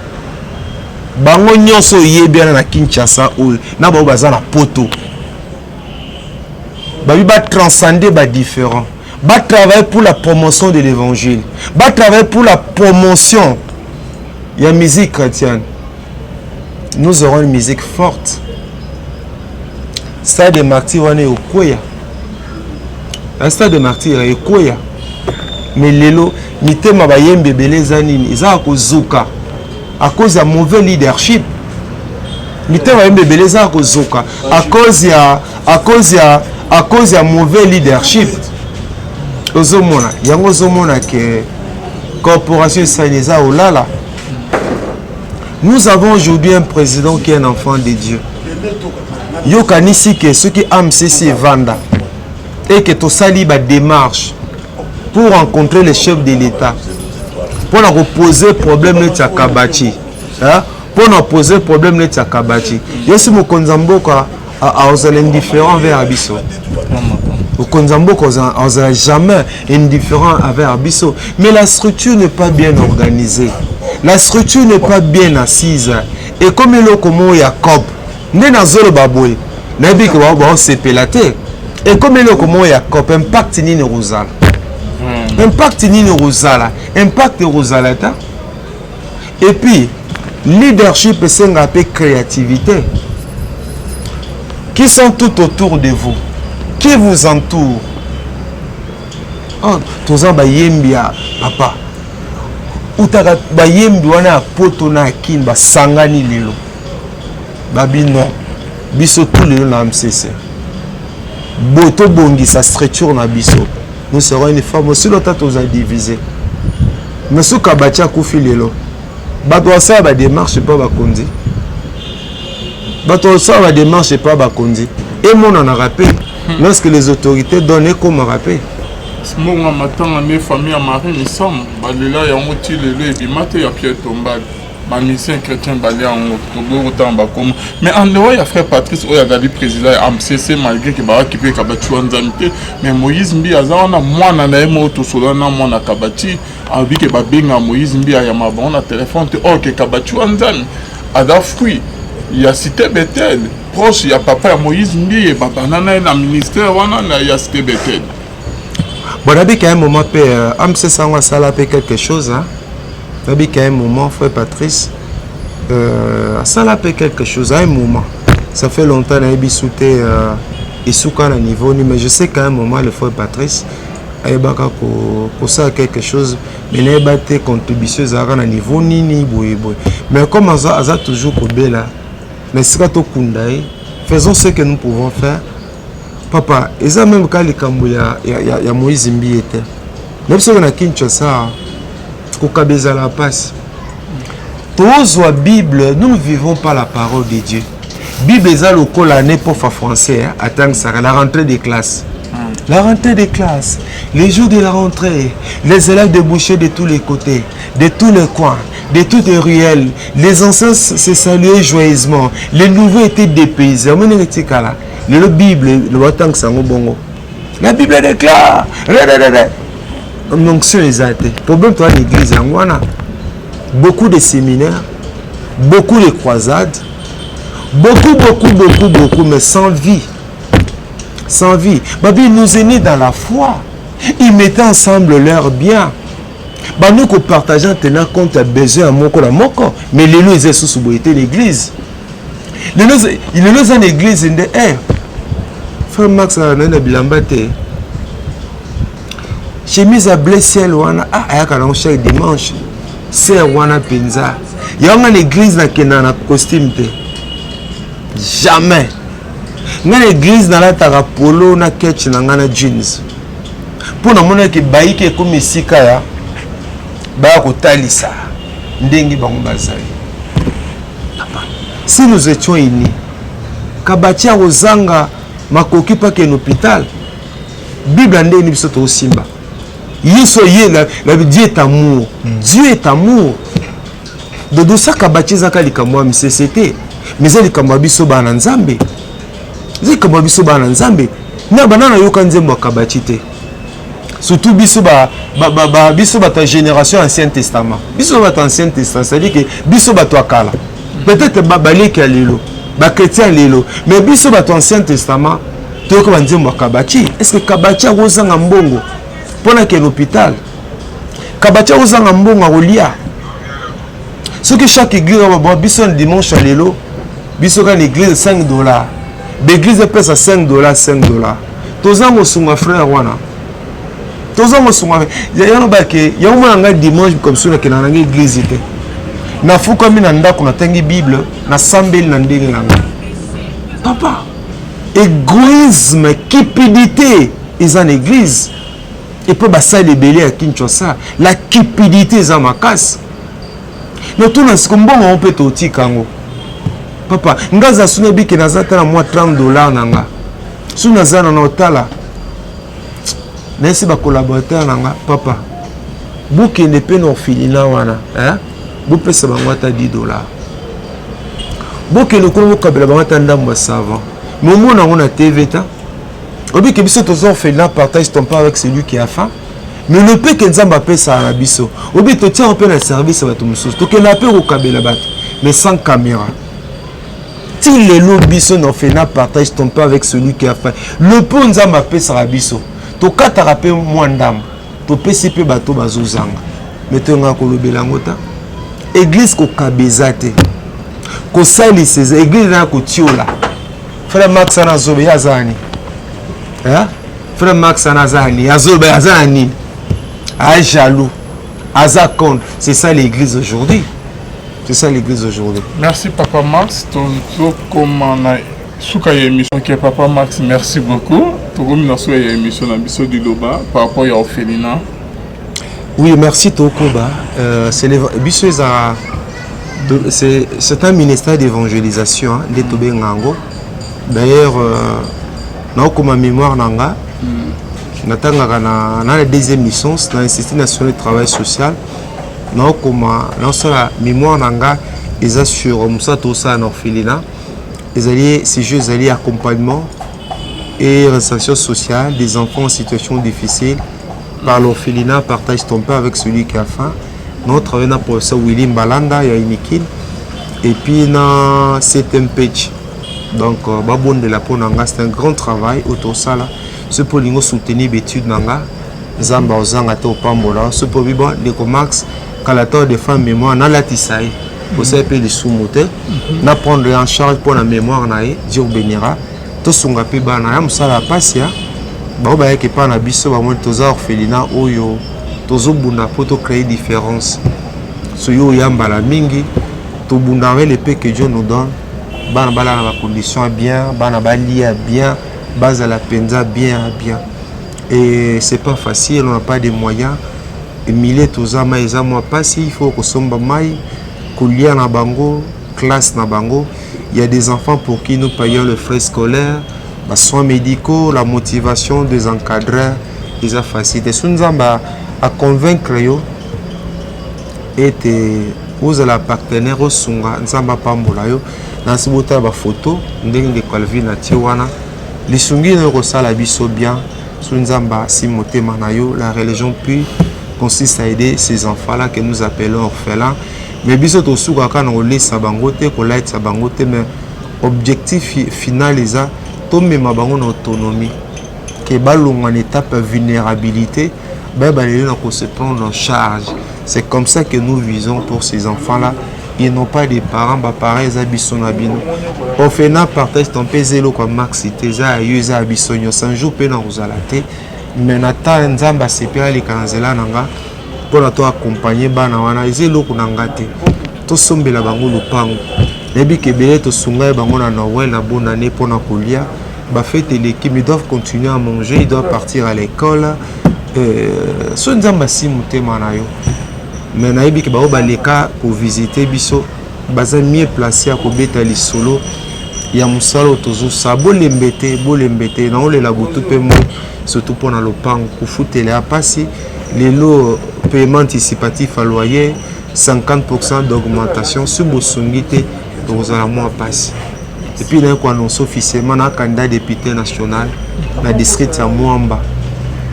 Bango nyonso yé bien na Kinshasa ou na ba bazana poto. Ba bi ba transcender ba différent. Va travailler pour la promotion de l'évangile. Va travailler pour la promotion de la musique chrétienne. Nous aurons une musique forte. Stade de martyrs, on est au Koya. Un stade de martyrs est au Koya. Mais l'élo, mité mabayem bébélé zanine, ils ont à cause de mauvais leadership. Mité mabayem bébélé zanine à cause de mauvais leadership. Yango zomona que corporation Saneza Olala. Nous avons aujourd'hui un président qui est un enfant de Dieu. Yokanisi que ceux qui AMCC Vanda et que tout ça libre démarche pour rencontrer les chefs de l'État pour nous poser problème de Tchakabachi, pour nous poser problème de Tchakabachi. Yosi Mokonzamboka a indifférent vers Abisso. Au Konzambo, on n'a jamais indifférent avec Abisso. Mais la structure n'est pas bien organisée. La structure n'est pas bien assise. Et comme il y a comme Jacob, n'est dans le baboué, n'est pas que c'est pélaté. Et comme il y a comme Jacob, impact ni Rosal. Impact ni Rosal. Impact Rosal. Et puis, leadership, c'est un peu créativité. Qui sont tout autour de vous? Qui vous entoure? Oh, tous en bayembia, papa. Utaka bayembi wana poto na kin ba sangani lelo. Babi non. Biso tout lelo na MCC. Boto bongi sa structure na biso. Nous serons une femme aussi l'autre tous a divisé. Mais ce kabacha kufi lelo. Bato sa ba démarche pas ba kondi. Bato sa ba démarche pas ba kondi. Et mon en a rappelé. Lorsque les autorités donnent comme rappel. Mon matin, mes familles à Marie, nous sommes. Là, il y a un outil, il y a Pierre Tombal. Ma mission chrétienne, il y a un outil. Mais en dehors, il y a frère Patrice, il y a le président AMCC, malgré qu'il y a un outil qui est mais Moïse Mbi, il y a un outil qui est avec que Babinga Moïse Mbi, il y a un téléphone, qui est un fruit. Il y a cité Bethel. Proche, il y a papa Moïse Mbi et papa Nana dans le ministère, il y a cité Bethel. Bon, d'abord, il y a un moment, AMCC ça fait quelque chose. D'abord, il y a un moment, frère Patrice, ça a fait quelque chose, à un moment. Ça fait longtemps que j'ai sauté et souka à niveau, mais je sais qu'à un moment, le frère Patrice, il y a quelque chose, mais il y a des contributions à niveau, ni. Mais comme on a toujours là. Mais si faisons ce que nous pouvons faire. Papa, et ça même quand les Kambuya, il y a Moïse Mbi était. Même si on a Kinshasa, Kokabeza la passe. Tous la Bible, nous ne vivons pas la parole de Dieu. Bible est le col l'année pour faire français, attendre ça, la rentrée des classes. La rentrée des classes, les jours de la rentrée, les élèves débouchaient de tous les côtés, de tous les coins, de toutes les ruelles. Les anciens se saluaient joyeusement. Les nouveaux étaient dépaysés. La Bible, la Bible déclare. Donc, c'est les athées. Problème, toi, l'église, beaucoup de séminaires, beaucoup de croisades, beaucoup, mais sans vie. Sans vie. Babi nous est né dans la foi. Ils mettaient ensemble leur bien. Nous partageons tenant compte à besoin à moko. Mais les lois sont sous l'église. Les lois en église in the air. Frère Max a un bilambate. Chemise à blé ciel wana chaque dimanche. C'est wana penza. Il y a une église qui a un costume. Jamais. Dans l'église, dans la polo, na ketch, na jeans. Pour nous montrer que baïke comme ici kaya, baïko talisa, ndengi bango bazali. Si nous étions unis, kabatia ozanga makoki pa ke l'hôpital, Bible ndeni biso to simba. Yeso ye la Dieu est amour. Dieu est amour. De ça kabatia zaka likamwa msesete, mais likamwa biso bana nzambe. Comme biso bana nzambe na banana yoka nzembo kabachite surtout biso biso ta génération ancien testament biso ancien testament c'est-à-dire que biso to akala peut-être baleki ya lelo ba chrétien lelo mais biso ancien testament toyoka nzembo kabachi est-ce que kabachi ozanga mbongo pona ke l'hôpital kabachi ozanga mbongo olia ce que chaque église ba biso dimanche lelo biso ka l'église $5. L'église pèse à $5. Tous ans, mon frère, wana. Tous ans, mon frère. Il y a un dimanche comme ça qui est dans l'église. Na fou comme une anda qu'on a tengi Bible, na sambel nandé langa. Papa, égoïsme, cupidité, ils en église. Et puis, ça libéré à Kinshasa. La cupidité, ils en ma casse. Le tout, on peut t'oti kango. Papa, ngaza sunebi ke nazata na moi $30 nanga. Suna zana na otala. Nesi ba collaborateur nanga, papa. Buki ne pe no filina wana, Bu pesa bangata $10. Buki le ko kabela bangata ndambo savant. Momo na ngona TV ta. Obi ke biso tozo filina partage ton pas avec celui qui a faim. Mais le pe ke nzamba pesa na biso. Obi to tia pe na service ba to mususu. To ke na pe ko kabela bato, mais sans caméra. Si les lobbies n'ont fait n'a partage ton pain avec celui qui a faim. Le pont nous a mappé sarabiso. To katarape mwandam. To PCP bato bazozanga. Mettez un kolobe langota. Église ko kabezate. Ko sali ces église na ko tiola. Frère Max Anazobe yazani. Frère Max Anazani, Azobe yazani. A jaloux. Aza contre. C'est ça l'église aujourd'hui. C'est ça l'église aujourd'hui. Merci Papa Max. Ok Papa Max, merci beaucoup. Émission par rapport à Ophelina. Oui, merci Tokoba. C'est un ministère d'évangélisation de Tobé Ngango. D'ailleurs, dans ma mémoire nanga, dans la deuxième licence, dans l'Institut national du travail social. Non, comme la mémoire nanga, ils assurent Moussato ça en orphelinat. Ces jeux alliés accompagnement et réinsertion sociale des enfants en situation difficile par l'orphelinat. Partage ton pain avec celui qui a faim. Nous travaillons avec le professeur William Balanda, il y a Inikin. Et puis dans CTMPH. Donc, babon de la Ponanga, c'est un grand travail autour de ça. Ce pour nous soutenir l'étude nanga. Zamba ozanga to pambola. Ce pour vivre les Max. Calator de femmes mémoire na la tisaï pour ça peut les sous-moter na prendre en charge pour la mémoire nae Dieu bénira to sunga pe bana ya musala pasia ba ba yake pa na biso ba mo toza orphelinat oyo tozo bunda pour to créer différence so yo yamba la mingi to bunda le pe que Dieu nous donne bana bala na condition bien bana bali bien base à la penza bien et c'est pas facile, on n'a pas de moyens. Emile tozama ezamwa pasi, il faut que somba mai, kolia na bango, classe na bango. Il y a des enfants pour qui nous payons le frais scolaire, les soins médicaux, la motivation des encadreurs, ils ont facilité. Si nous avons à convaincre yo, et vous avez la partenaire au Sunga, nous avons pas mbolayo, dans ce bout de photo, nous avons des calvines à Tiwana, les Sungi ne ressentent la biso bien, si nous avons si moté manayo, la religion puis consiste à aider ces enfants-là que nous appelons orphelins. Mais biso to suka quand on laisse sa bangote, qu'on l'aide sa bangote, mais objectif final est ça, tomber ma bango en autonomie, que balong en étape vulnérabilité, ben on se prendre en charge. C'est comme ça que nous visons pour ces enfants-là. Ils n'ont pas des parents, pareil, ils abino. On fait un partage, on peut zélo comme Max, ils ont abissonio, sans jour peine en rosalate. Mais Nathan Nzamba sepia les canzela nanga pour toi accompagner bana wana ezelo kunangate to sombela bango lupango nebi kebele to sunga bango na Noël na bonne année pour na kolia ba fête l'équipe ils doivent continuer à manger, ils doivent partir à l'école so Nzamba si mutema na yo mais na yebi ke ba baleka pour visiter biso baza mieux placé à kobeta lisolo ya musalo tozo sabo lembete na ole la butu pe mo surtout pour le lopango kufutele apasi les lots paiement anticipatif à loyer 50% d'augmentation sur bosungite dans la mois passe et puis là quoi annonce officiellement na candidat député national na district ya Mwamba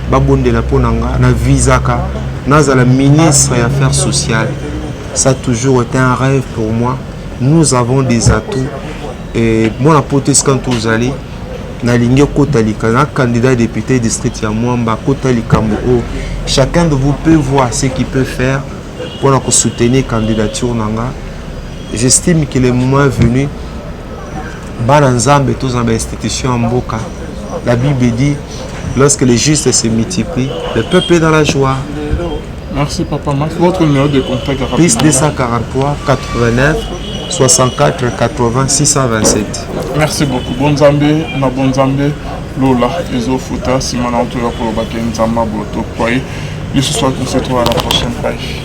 babondela ponanga na visaka na la ministre des affaires sociales. Ça a toujours été un rêve pour moi. Nous avons des atouts et mon apôtre quand vous allez na ligne Kotalika, na candidat député district ya Mwamba Kotalika Mbo. Chacun de vous peut voir ce qu'il peut faire pour soutenir la candidature nanga. J'estime que le moment est venu. Bananzambe tous dans l'institution en Mboka. La Bible dit lorsque les justes se multiplient, le peuple est dans la joie. Merci Papa Max. Votre numéro de contact rapidement. Plus 243 89 64 80 627. Merci beaucoup. Bonzambe, na Bonzambe, Lola, Ezo Futa, Simon Antoya pour le Baken Zamba Boto. Et ce soir, on se retrouve à la prochaine page.